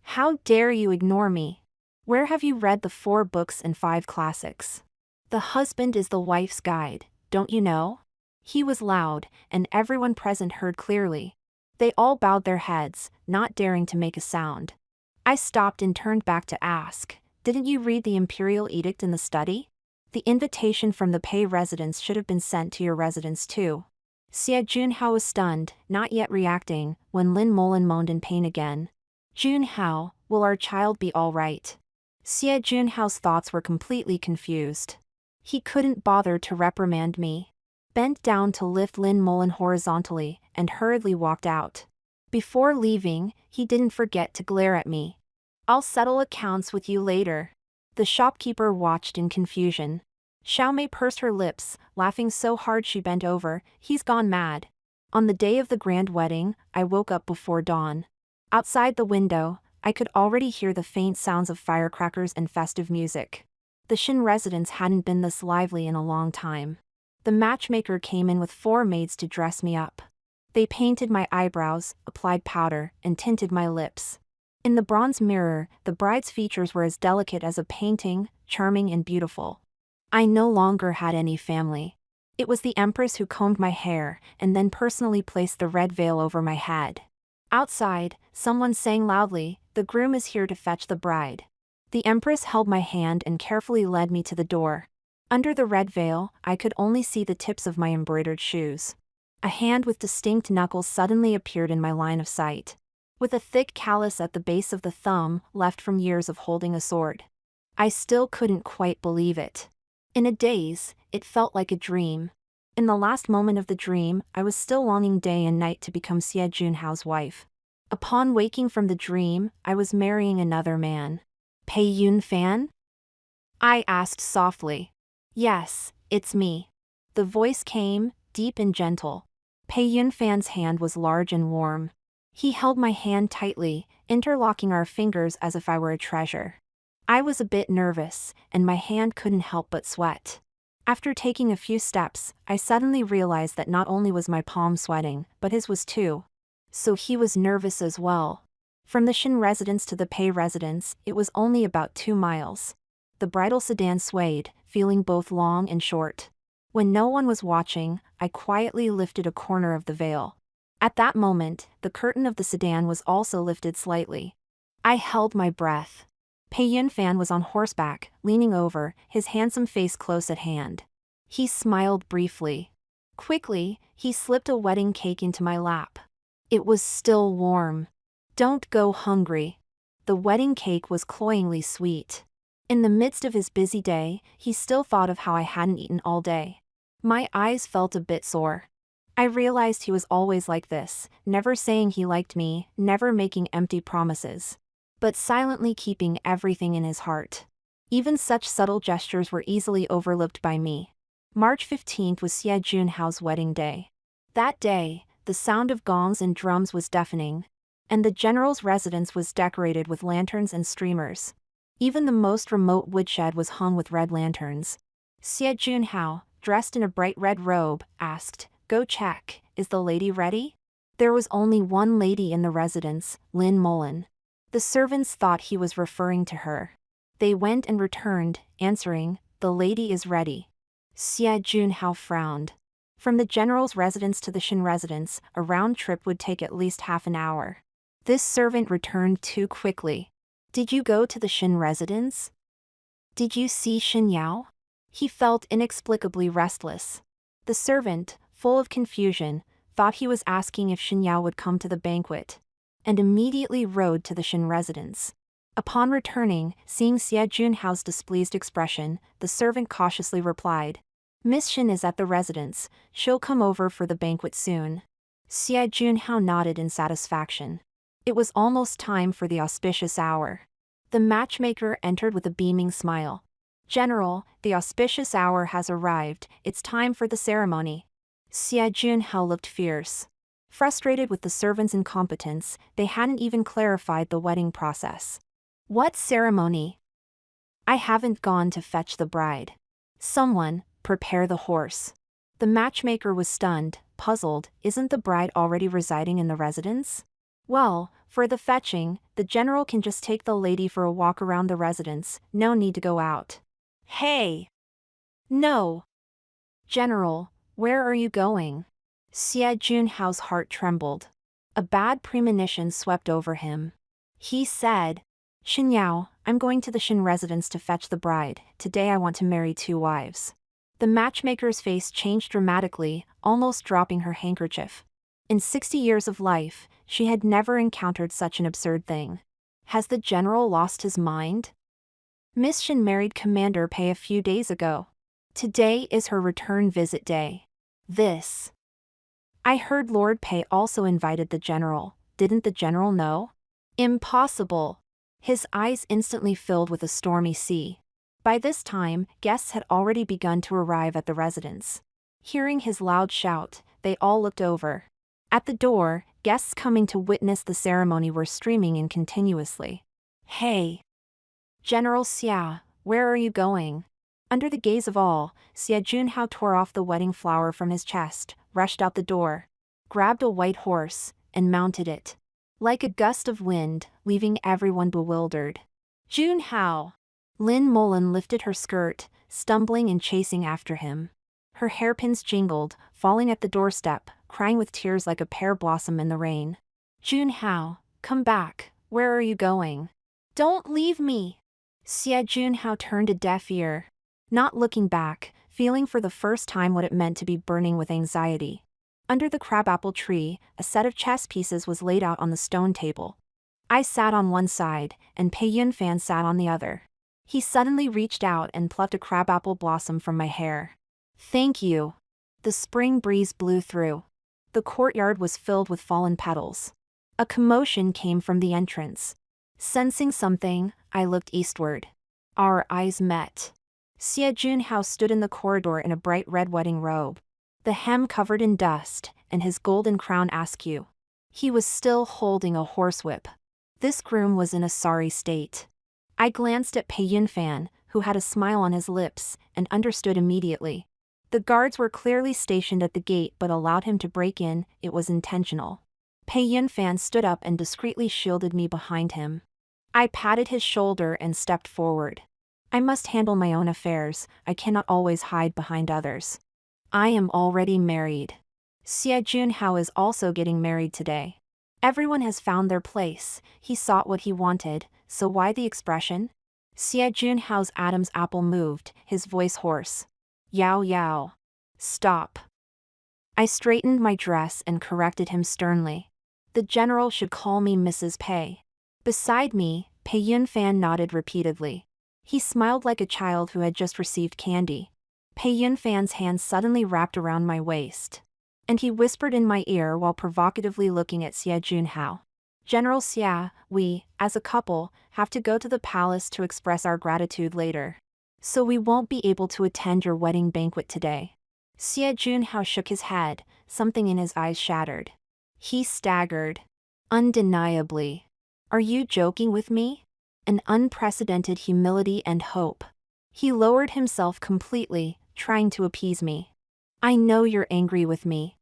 How dare you ignore me? Where have you read the 4 books and 5 classics? The husband is the wife's guide, don't you know? He was loud, and everyone present heard clearly. They all bowed their heads, not daring to make a sound. I stopped and turned back to ask, didn't you read the imperial edict in the study? The invitation from the Pei residence should have been sent to your residence too. Xie Junhao was stunned, not yet reacting, when Lynn Mullin moaned in pain again. Junhao, will our child be all right? Xie Junhao's thoughts were completely confused. He couldn't bother to reprimand me. Bent down to lift Lynn Mullin horizontally, and hurriedly walked out. Before leaving, he didn't forget to glare at me. I'll settle accounts with you later. The shopkeeper watched in confusion. Xiaomei pursed her lips, laughing so hard she bent over, he's gone mad. On the day of the grand wedding, I woke up before dawn. Outside the window, I could already hear the faint sounds of firecrackers and festive music. The Shin residence hadn't been this lively in a long time. The matchmaker came in with 4 maids to dress me up. They painted my eyebrows, applied powder, and tinted my lips. In the bronze mirror, the bride's features were as delicate as a painting, charming and beautiful. I no longer had any family. It was the Empress who combed my hair, and then personally placed the red veil over my head. Outside, someone sang loudly, the groom is here to fetch the bride. The Empress held my hand and carefully led me to the door. Under the red veil, I could only see the tips of my embroidered shoes. A hand with distinct knuckles suddenly appeared in my line of sight. With a thick callus at the base of the thumb, left from years of holding a sword. I still couldn't quite believe it. In a daze, it felt like a dream. In the last moment of the dream, I was still longing day and night to become Xie Junhao's wife. Upon waking from the dream, I was marrying another man. Pei Yunfan? I asked softly. Yes, it's me. The voice came, deep and gentle. Pei Yunfan's hand was large and warm. He held my hand tightly, interlocking our fingers as if I were a treasure. I was a bit nervous, and my hand couldn't help but sweat. After taking a few steps, I suddenly realized that not only was my palm sweating, but his was too. So he was nervous as well. From the Shin residence to the Pei residence, it was only about 2 miles. The bridal sedan swayed, feeling both long and short. When no one was watching, I quietly lifted a corner of the veil. At that moment, the curtain of the sedan was also lifted slightly. I held my breath. Pei Yunfan was on horseback, leaning over, his handsome face close at hand. He smiled briefly. Quickly, he slipped a wedding cake into my lap. It was still warm. Don't go hungry. The wedding cake was cloyingly sweet. In the midst of his busy day, he still thought of how I hadn't eaten all day. My eyes felt a bit sore. I realized he was always like this, never saying he liked me, never making empty promises, but silently keeping everything in his heart. Even such subtle gestures were easily overlooked by me. March 15th was Xie Junhao's wedding day. That day, the sound of gongs and drums was deafening, and the general's residence was decorated with lanterns and streamers. Even the most remote woodshed was hung with red lanterns. Xie Junhao, dressed in a bright red robe, asked, "Go check, is the lady ready?" There was only one lady in the residence, Lin Mullen. The servants thought he was referring to her. They went and returned, answering, "The lady is ready." Xie Junhao frowned. From the general's residence to the Shin residence, a round trip would take at least half an hour. This servant returned too quickly. "Did you go to the Shin residence? Did you see Shin Yao?" He felt inexplicably restless. The servant, full of confusion, thought he was asking if Shin Yao would come to the banquet, and immediately rode to the Shin residence. Upon returning, seeing Xie Junhao's displeased expression, the servant cautiously replied, "Miss Shin is at the residence, she'll come over for the banquet soon." Xie Junhao nodded in satisfaction. It was almost time for the auspicious hour. The matchmaker entered with a beaming smile. "General, the auspicious hour has arrived, it's time for the ceremony." Xie Junhao looked fierce. Frustrated with the servants' incompetence, they hadn't even clarified the wedding process. "What ceremony? I haven't gone to fetch the bride. Someone, prepare the horse." The matchmaker was stunned, puzzled. Isn't the bride already residing in the residence? "Well, for the fetching, the general can just take the lady for a walk around the residence, no need to go out." "Hey! No! General, where are you going?" Xie Junhao's heart trembled. A bad premonition swept over him. He said, "Shin Yao, I'm going to the Shin residence to fetch the bride. Today I want to marry 2 wives." The matchmaker's face changed dramatically, almost dropping her handkerchief. In 60 years of life, she had never encountered such an absurd thing. Has the general lost his mind? Miss Shin married Commander Pei a few days ago. Today is her return visit day. I heard Lord Pei also invited the general. Didn't the general know? Impossible. His eyes instantly filled with a stormy sea. By this time, guests had already begun to arrive at the residence. Hearing his loud shout, they all looked over. At the door, guests coming to witness the ceremony were streaming in continuously. "Hey! General Xia, where are you going?" Under the gaze of all, Xie Junhao tore off the wedding flower from his chest, rushed out the door, grabbed a white horse, and mounted it. Like a gust of wind, leaving everyone bewildered. "Junhao!" Lin Mullen lifted her skirt, stumbling and chasing after him. Her hairpins jingled, falling at the doorstep, crying with tears like a pear blossom in the rain. "Junhao, come back, where are you going? Don't leave me!" Xie Junhao turned a deaf ear, not looking back, feeling for the first time what it meant to be burning with anxiety. Under the crabapple tree, a set of chess pieces was laid out on the stone table. I sat on one side, and Pei Yunfan sat on the other. He suddenly reached out and plucked a crabapple blossom from my hair. "Thank you." The spring breeze blew through. The courtyard was filled with fallen petals. A commotion came from the entrance. Sensing something, I looked eastward. Our eyes met. Xie Junhao stood in the corridor in a bright red wedding robe, the hem covered in dust, and his golden crown askew. He was still holding a horsewhip. This groom was in a sorry state. I glanced at Pei Yunfan, who had a smile on his lips, and understood immediately. The guards were clearly stationed at the gate but allowed him to break in. It was intentional. Pei Yunfan stood up and discreetly shielded me behind him. I patted his shoulder and stepped forward. I must handle my own affairs, I cannot always hide behind others. I am already married. Xie Junhao is also getting married today. Everyone has found their place, he sought what he wanted, so why the expression? Xie Junhao's Adam's apple moved, his voice hoarse. "Yao Yao. Stop." I straightened my dress and corrected him sternly. The general should call me Mrs. Pei. Beside me, Pei Yunfan nodded repeatedly. He smiled like a child who had just received candy. Pei Yunfan's hands suddenly wrapped around my waist. And he whispered in my ear while provocatively looking at Xie Junhao. General Xia, we, as a couple, have to go to the palace to express our gratitude later. So we won't be able to attend your wedding banquet today. Xie Junhao shook his head, something in his eyes shattered. He staggered. Undeniably. Are you joking with me? An unprecedented humility and hope. He lowered himself completely, trying to appease me. I know you're angry with me.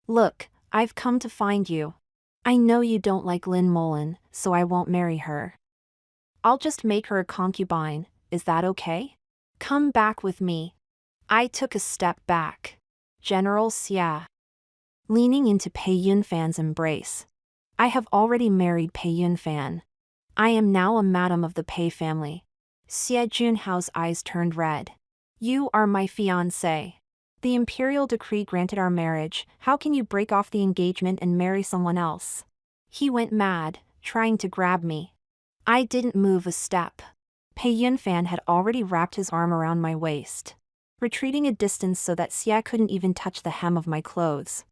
Look, I've come to find you. I know you don't like Lin Molan, so I won't marry her. I'll just make her a concubine, is that okay? Come back with me. I took a step back. General Xia. Leaning into Pei Yunfan's embrace. I have already married Pei Yunfan. I am now a madam of the Pei family. Xie Junhao's eyes turned red. You are my fiancé. The imperial decree granted our marriage, how can you break off the engagement and marry someone else? He went mad, trying to grab me. I didn't move a step. Pei Yunfan had already wrapped his arm around my waist, retreating a distance so that Xia couldn't even touch the hem of my clothes.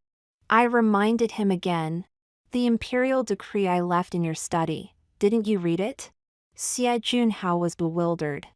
I reminded him again. The imperial decree I left in your study, didn't you read it? Xie Junhao was bewildered.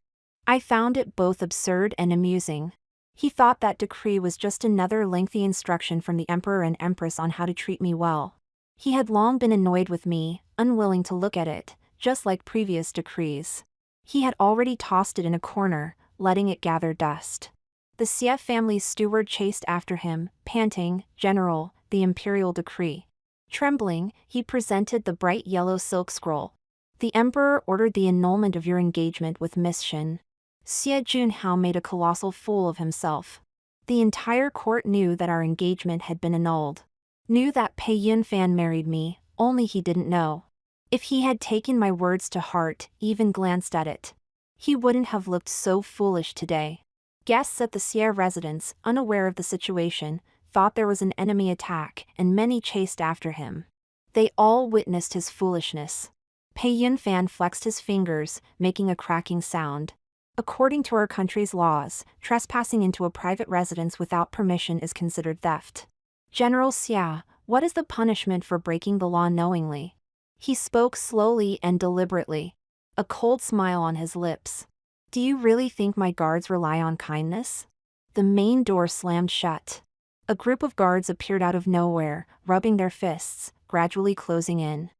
I found it both absurd and amusing. He thought that decree was just another lengthy instruction from the emperor and empress on how to treat me well. He had long been annoyed with me, unwilling to look at it, just like previous decrees. He had already tossed it in a corner, letting it gather dust. The Xie family's steward chased after him, panting, "General, the imperial decree." Trembling, he presented the bright yellow silk scroll. The emperor ordered the annulment of your engagement with Miss Shin. Xie Junhao made a colossal fool of himself. The entire court knew that our engagement had been annulled. Knew that Pei Yunfan married me, only he didn't know. If he had taken my words to heart, even glanced at it, he wouldn't have looked so foolish today. Guests at the Xie residence, unaware of the situation, thought there was an enemy attack, and many chased after him. They all witnessed his foolishness. Pei Yunfan flexed his fingers, making a cracking sound. According to our country's laws, trespassing into a private residence without permission is considered theft. General Xia, what is the punishment for breaking the law knowingly? He spoke slowly and deliberately, a cold smile on his lips. Do you really think my guards rely on kindness? The main door slammed shut. A group of guards appeared out of nowhere, rubbing their fists, gradually closing in.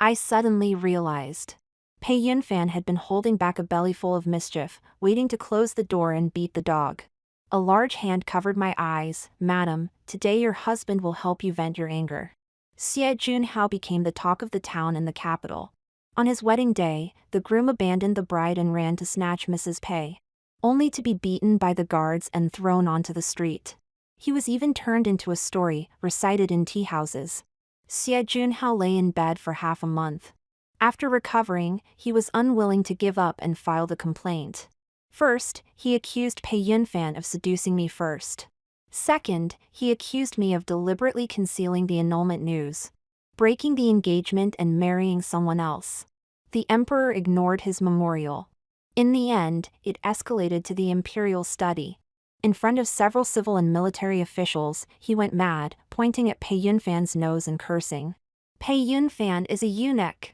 I suddenly realized. Pei Yunfan had been holding back a bellyful of mischief, waiting to close the door and beat the dog. A large hand covered my eyes. Madam, today your husband will help you vent your anger. Xie Junhao became the talk of the town and the capital. On his wedding day, the groom abandoned the bride and ran to snatch Mrs. Pei, only to be beaten by the guards and thrown onto the street. He was even turned into a story, recited in tea houses. Xie Junhao lay in bed for half a month. After recovering, he was unwilling to give up and filed a complaint. First, he accused Pei Yunfan of seducing me first. Second, he accused me of deliberately concealing the annulment news, breaking the engagement and marrying someone else. The emperor ignored his memorial. In the end, it escalated to the imperial study. In front of several civil and military officials, he went mad, pointing at Pei Yunfan's nose and cursing. Pei Yunfan is a eunuch.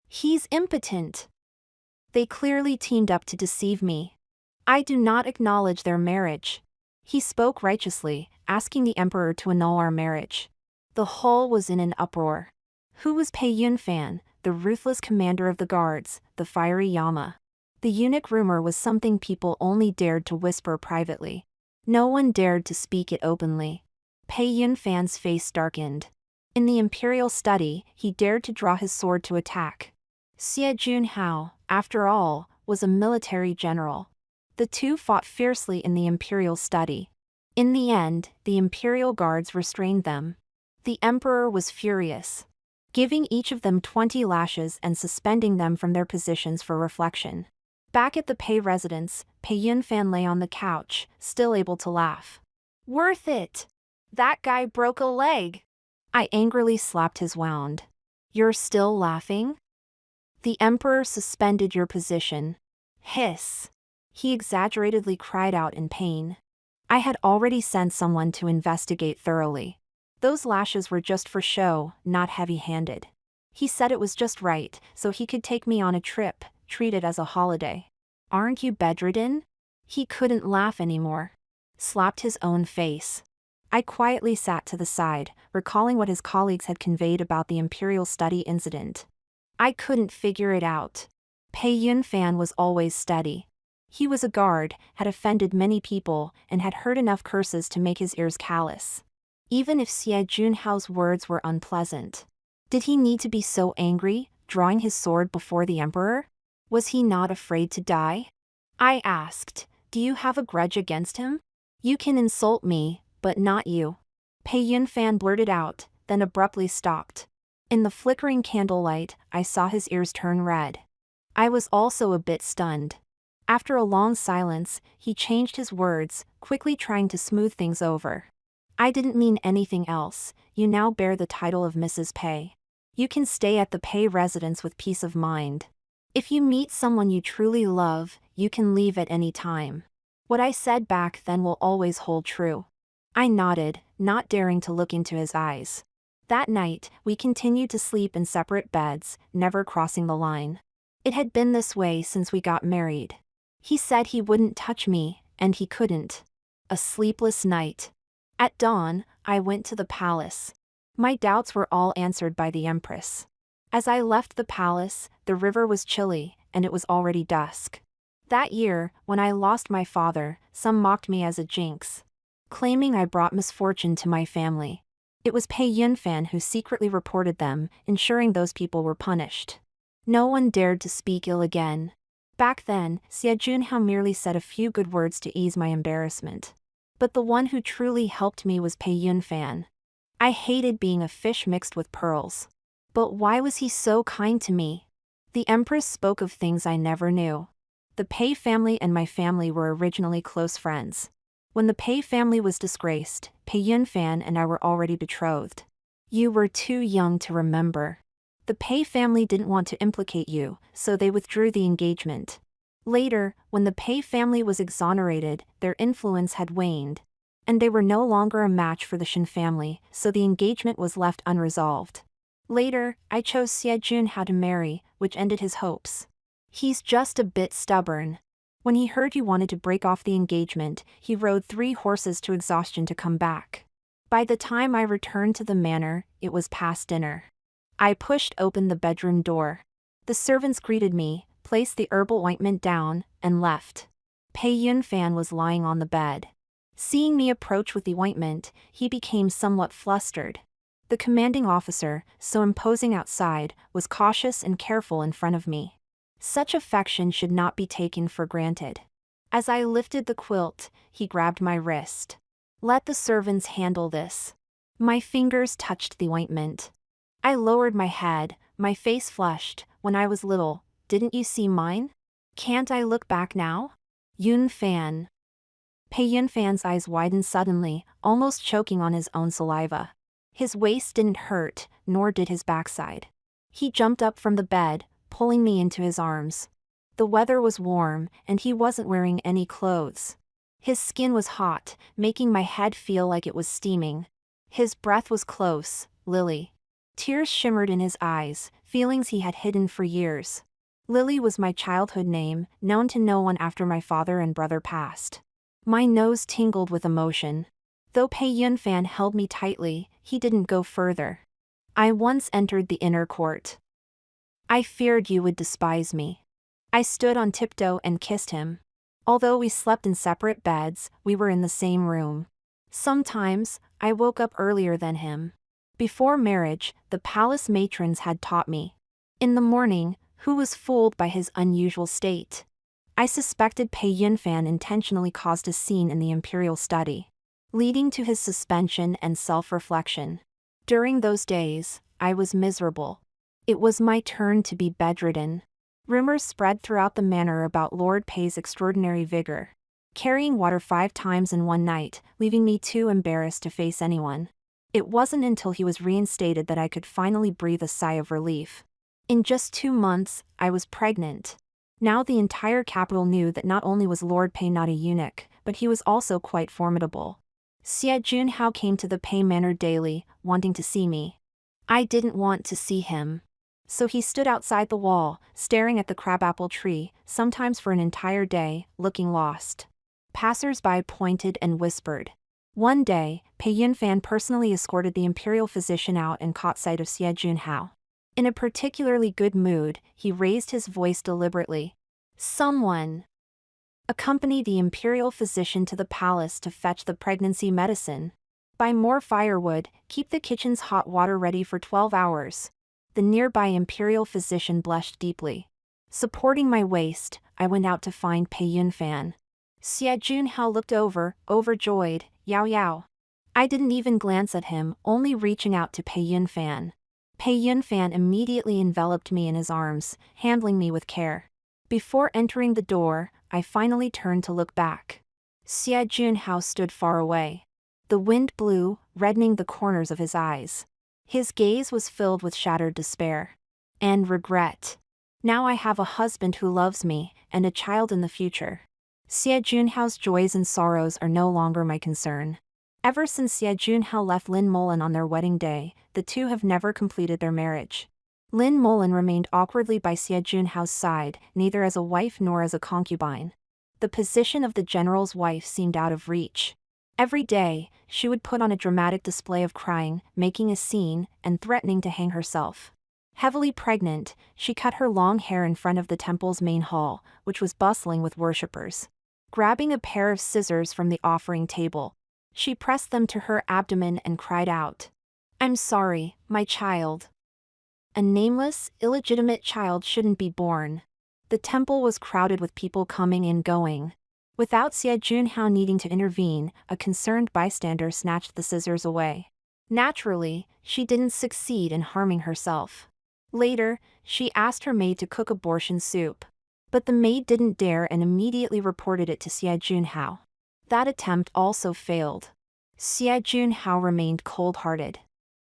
He's impotent. They clearly teamed up to deceive me. I do not acknowledge their marriage. He spoke righteously, asking the emperor to annul our marriage. The whole was in an uproar. Who was Pei Yunfan, the ruthless commander of the guards, the fiery Yama? The eunuch rumor was something people only dared to whisper privately. No one dared to speak it openly. Pei Yunfan's face darkened. In the imperial study, he dared to draw his sword to attack. Xie Junhao, after all, was a military general. The two fought fiercely in the imperial study. In the end, the imperial guards restrained them. The emperor was furious, giving each of them 20 lashes and suspending them from their positions for reflection. Back at the Pei residence, Pei Yunfan lay on the couch, still able to laugh. Worth it! That guy broke a leg! I angrily slapped his wound. You're still laughing? The emperor suspended your position. Hiss. He exaggeratedly cried out in pain. I had already sent someone to investigate thoroughly. Those lashes were just for show, not heavy-handed. He said it was just right, so he could take me on a trip, treat it as a holiday. Aren't you bedridden? He couldn't laugh anymore. Slapped his own face. I quietly sat to the side, recalling what his colleagues had conveyed about the Imperial Study incident. I couldn't figure it out. Pei Yunfan was always steady. He was a guard, had offended many people, and had heard enough curses to make his ears callous. Even if Xie Junhao's words were unpleasant. Did he need to be so angry, drawing his sword before the emperor? Was he not afraid to die? I asked, do you have a grudge against him? You can insult me, but not you. Pei Yunfan blurted out, then abruptly stopped. In the flickering candlelight, I saw his ears turn red. I was also a bit stunned. After a long silence, he changed his words, quickly trying to smooth things over. I didn't mean anything else. You now bear the title of Mrs. Pei. You can stay at the Pei residence with peace of mind. If you meet someone you truly love, you can leave at any time. What I said back then will always hold true. I nodded, not daring to look into his eyes. That night, we continued to sleep in separate beds, never crossing the line. It had been this way since we got married. He said he wouldn't touch me, and he couldn't. A sleepless night. At dawn, I went to the palace. My doubts were all answered by the Empress. As I left the palace, the river was chilly, and it was already dusk. That year, when I lost my father, some mocked me as a jinx, claiming I brought misfortune to my family. It was Pei Yunfan who secretly reported them, ensuring those people were punished. No one dared to speak ill again. Back then, Xie Junhao merely said a few good words to ease my embarrassment. But the one who truly helped me was Pei Yunfan. I hated being a fish mixed with pearls. But why was he so kind to me? The Empress spoke of things I never knew. The Pei family and my family were originally close friends. When the Pei family was disgraced, Pei Yunfan and I were already betrothed. You were too young to remember. The Pei family didn't want to implicate you, so they withdrew the engagement. Later, when the Pei family was exonerated, their influence had waned. And they were no longer a match for the Shin family, so the engagement was left unresolved. Later, I chose Xie Junhao to marry, which ended his hopes. He's just a bit stubborn. When he heard you wanted to break off the engagement, he rode 3 horses to exhaustion to come back. By the time I returned to the manor, it was past dinner. I pushed open the bedroom door. The servants greeted me, placed the herbal ointment down, and left. Pei Yunfan was lying on the bed. Seeing me approach with the ointment, he became somewhat flustered. The commanding officer, so imposing outside, was cautious and careful in front of me. Such affection should not be taken for granted. As I lifted the quilt, he grabbed my wrist. Let the servants handle this. My fingers touched the ointment. I lowered my head, my face flushed. When I was little, didn't you see mine? Can't I look back now? Yunfan. Pei Yunfan's eyes widened suddenly, almost choking on his own saliva. His waist didn't hurt, nor did his backside. He jumped up from the bed, pulling me into his arms. The weather was warm, and he wasn't wearing any clothes. His skin was hot, making my head feel like it was steaming. His breath was close, Lily. Tears shimmered in his eyes, feelings he had hidden for years. Lily was my childhood name, known to no one after my father and brother passed. My nose tingled with emotion. Though Pei Yunfan held me tightly, he didn't go further. I once entered the inner court. I feared you would despise me. I stood on tiptoe and kissed him. Although we slept in separate beds, we were in the same room. Sometimes, I woke up earlier than him. Before marriage, the palace matrons had taught me. In the morning, who was fooled by his unusual state? I suspected Pei Yunfan intentionally caused a scene in the imperial study, leading to his suspension and self-reflection. During those days, I was miserable. It was my turn to be bedridden. Rumors spread throughout the manor about Lord Pei's extraordinary vigor, carrying water 5 times in one night, leaving me too embarrassed to face anyone. It wasn't until he was reinstated that I could finally breathe a sigh of relief. In just 2 months, I was pregnant. Now the entire capital knew that not only was Lord Pei not a eunuch, but he was also quite formidable. Xie Junhao came to the Pei Manor daily, wanting to see me. I didn't want to see him. So he stood outside the wall, staring at the crabapple tree, sometimes for an entire day, looking lost. Passers-by pointed and whispered. One day, Pei Yunfan personally escorted the imperial physician out and caught sight of Xie Junhao. In a particularly good mood, he raised his voice deliberately. Someone accompany the imperial physician to the palace to fetch the pregnancy medicine. Buy more firewood, keep the kitchen's hot water ready for 12 hours. The nearby imperial physician blushed deeply. Supporting my waist, I went out to find Pei Yunfan. Xie Junhao looked over, overjoyed, Yao Yao. I didn't even glance at him, only reaching out to Pei Yunfan. Pei Yunfan immediately enveloped me in his arms, handling me with care. Before entering the door, I finally turned to look back. Xie Junhao stood far away. The wind blew, reddening the corners of his eyes. His gaze was filled with shattered despair. And regret. Now I have a husband who loves me, and a child in the future. Xie Junhao's joys and sorrows are no longer my concern. Ever since Xie Junhao left Lin Molan on their wedding day, the two have never completed their marriage. Lin Molan remained awkwardly by Xie Junhao's side, neither as a wife nor as a concubine. The position of the general's wife seemed out of reach. Every day, she would put on a dramatic display of crying, making a scene, and threatening to hang herself. Heavily pregnant, she cut her long hair in front of the temple's main hall, which was bustling with worshippers. Grabbing a pair of scissors from the offering table, she pressed them to her abdomen and cried out, "I'm sorry, my child. A nameless, illegitimate child shouldn't be born." The temple was crowded with people coming and going. Without Xie Junhao needing to intervene, a concerned bystander snatched the scissors away. Naturally, she didn't succeed in harming herself. Later, she asked her maid to cook abortion soup. But the maid didn't dare and immediately reported it to Xie Junhao. That attempt also failed. Xie Junhao remained cold-hearted.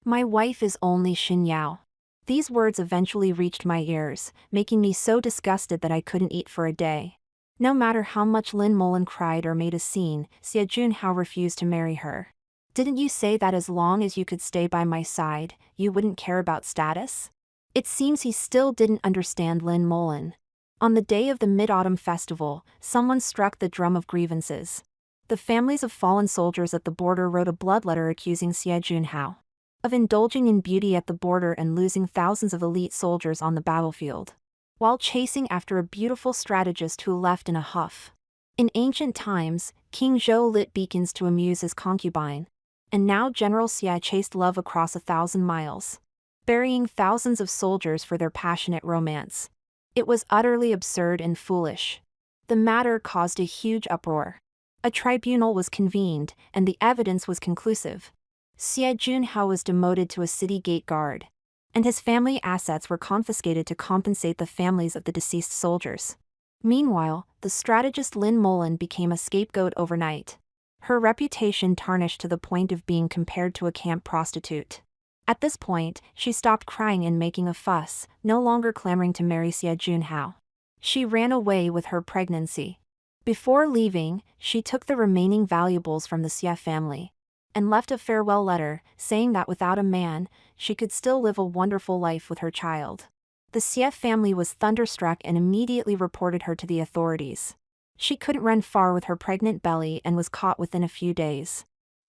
"My wife is only Xin Yao." These words eventually reached my ears, making me so disgusted that I couldn't eat for a day. No matter how much Lin Molan cried or made a scene, Xie Junhao refused to marry her. "Didn't you say that as long as you could stay by my side, you wouldn't care about status?" It seems he still didn't understand Lin Molan. On the day of the Mid-Autumn Festival, someone struck the drum of grievances. The families of fallen soldiers at the border wrote a blood letter accusing Xie Junhao of indulging in beauty at the border and losing thousands of elite soldiers on the battlefield, while chasing after a beautiful strategist who left in a huff. In ancient times, King Zhou lit beacons to amuse his concubine, and now General Xie chased love across 1,000 miles, burying thousands of soldiers for their passionate romance. It was utterly absurd and foolish. The matter caused a huge uproar. A tribunal was convened, and the evidence was conclusive. Xie Junhao was demoted to a city gate guard, and his family assets were confiscated to compensate the families of the deceased soldiers. Meanwhile, the strategist Lin Molan became a scapegoat overnight. Her reputation tarnished to the point of being compared to a camp prostitute. At this point, she stopped crying and making a fuss, no longer clamoring to marry Xie Junhao. She ran away with her pregnancy. Before leaving, she took the remaining valuables from the Xie family and left a farewell letter, saying that without a man, she could still live a wonderful life with her child. The Xie family was thunderstruck and immediately reported her to the authorities. She couldn't run far with her pregnant belly and was caught within a few days.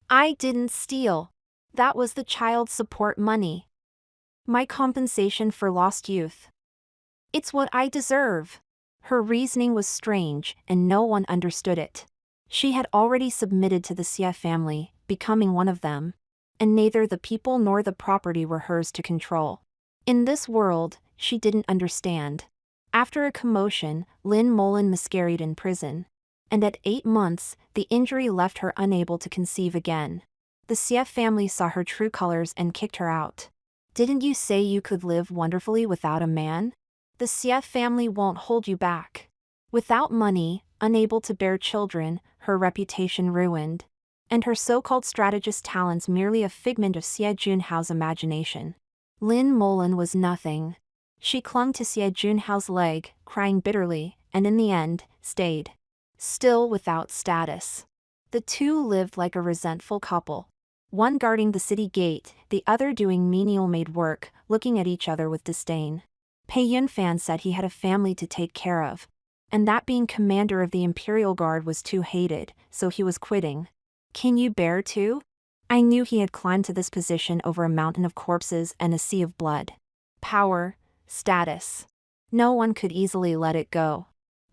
"I didn't steal. That was the child support money. My compensation for lost youth. It's what I deserve." Her reasoning was strange, and no one understood it. She had already submitted to the Xie family, becoming one of them, and neither the people nor the property were hers to control. In this world, she didn't understand. After a commotion, Lin Molan miscarried in prison, and at 8 months, the injury left her unable to conceive again. The Xie family saw her true colors and kicked her out. "Didn't you say you could live wonderfully without a man? The Xie family won't hold you back." Without money, unable to bear children, her reputation ruined, and her so-called strategist talents merely a figment of Xie Junhao's imagination. Lin Molan was nothing. She clung to Xie Junhao's leg, crying bitterly, and in the end, stayed. Still without status. The two lived like a resentful couple. One guarding the city gate, the other doing menial maid work, looking at each other with disdain. Pei Yunfan said he had a family to take care of. And that being commander of the Imperial Guard was too hated, so he was quitting. Can you bear to? I knew he had climbed to this position over a mountain of corpses and a sea of blood. Power, status. No one could easily let it go.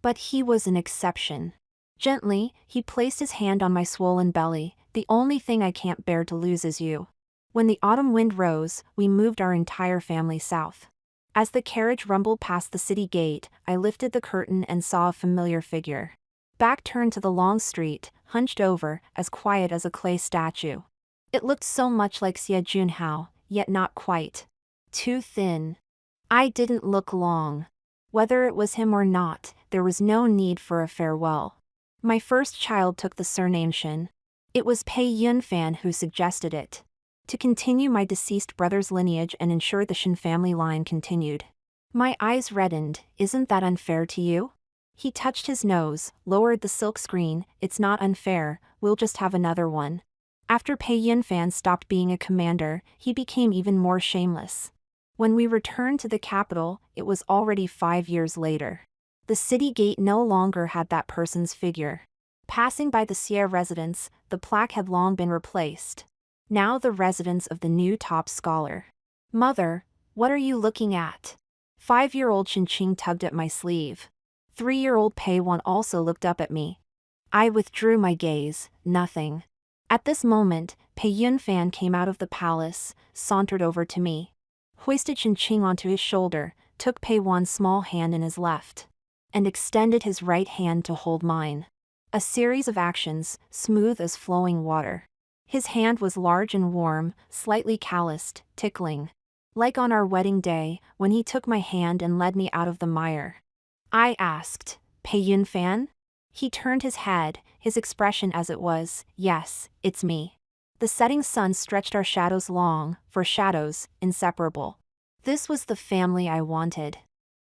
But he was an exception. Gently, he placed his hand on my swollen belly. The only thing I can't bear to lose is you. When the autumn wind rose, we moved our entire family south. As the carriage rumbled past the city gate, I lifted the curtain and saw a familiar figure. Back turned to the long street, hunched over, as quiet as a clay statue. It looked so much like Xie Junhao, yet not quite. Too thin. I didn't look long. Whether it was him or not, there was no need for a farewell. My first child took the surname Shin. It was Pei Yunfan who suggested it. To continue my deceased brother's lineage and ensure the Shin family line continued. My eyes reddened. Isn't that unfair to you? He touched his nose, lowered the silk screen. It's not unfair, we'll just have another one. After Pei Yunfan stopped being a commander, he became even more shameless. When we returned to the capital, it was already 5 years later. The city gate no longer had that person's figure. Passing by the Xie residence, the plaque had long been replaced. Now the residence of the new top scholar. Mother, what are you looking at? 5-year-old Qingqing tugged at my sleeve. 3-year-old Pei Wan also looked up at me. I withdrew my gaze. Nothing. At this moment, Pei Yunfan came out of the palace, sauntered over to me. Hoisted Qingqing onto his shoulder, took Pei Wan's small hand in his left. And extended his right hand to hold mine. A series of actions, smooth as flowing water. His hand was large and warm, slightly calloused, tickling. Like on our wedding day, when he took my hand and led me out of the mire. I asked, Pei Yunfan? He turned his head, his expression as it was, yes, it's me. The setting sun stretched our shadows long, for shadows, inseparable. This was the family I wanted.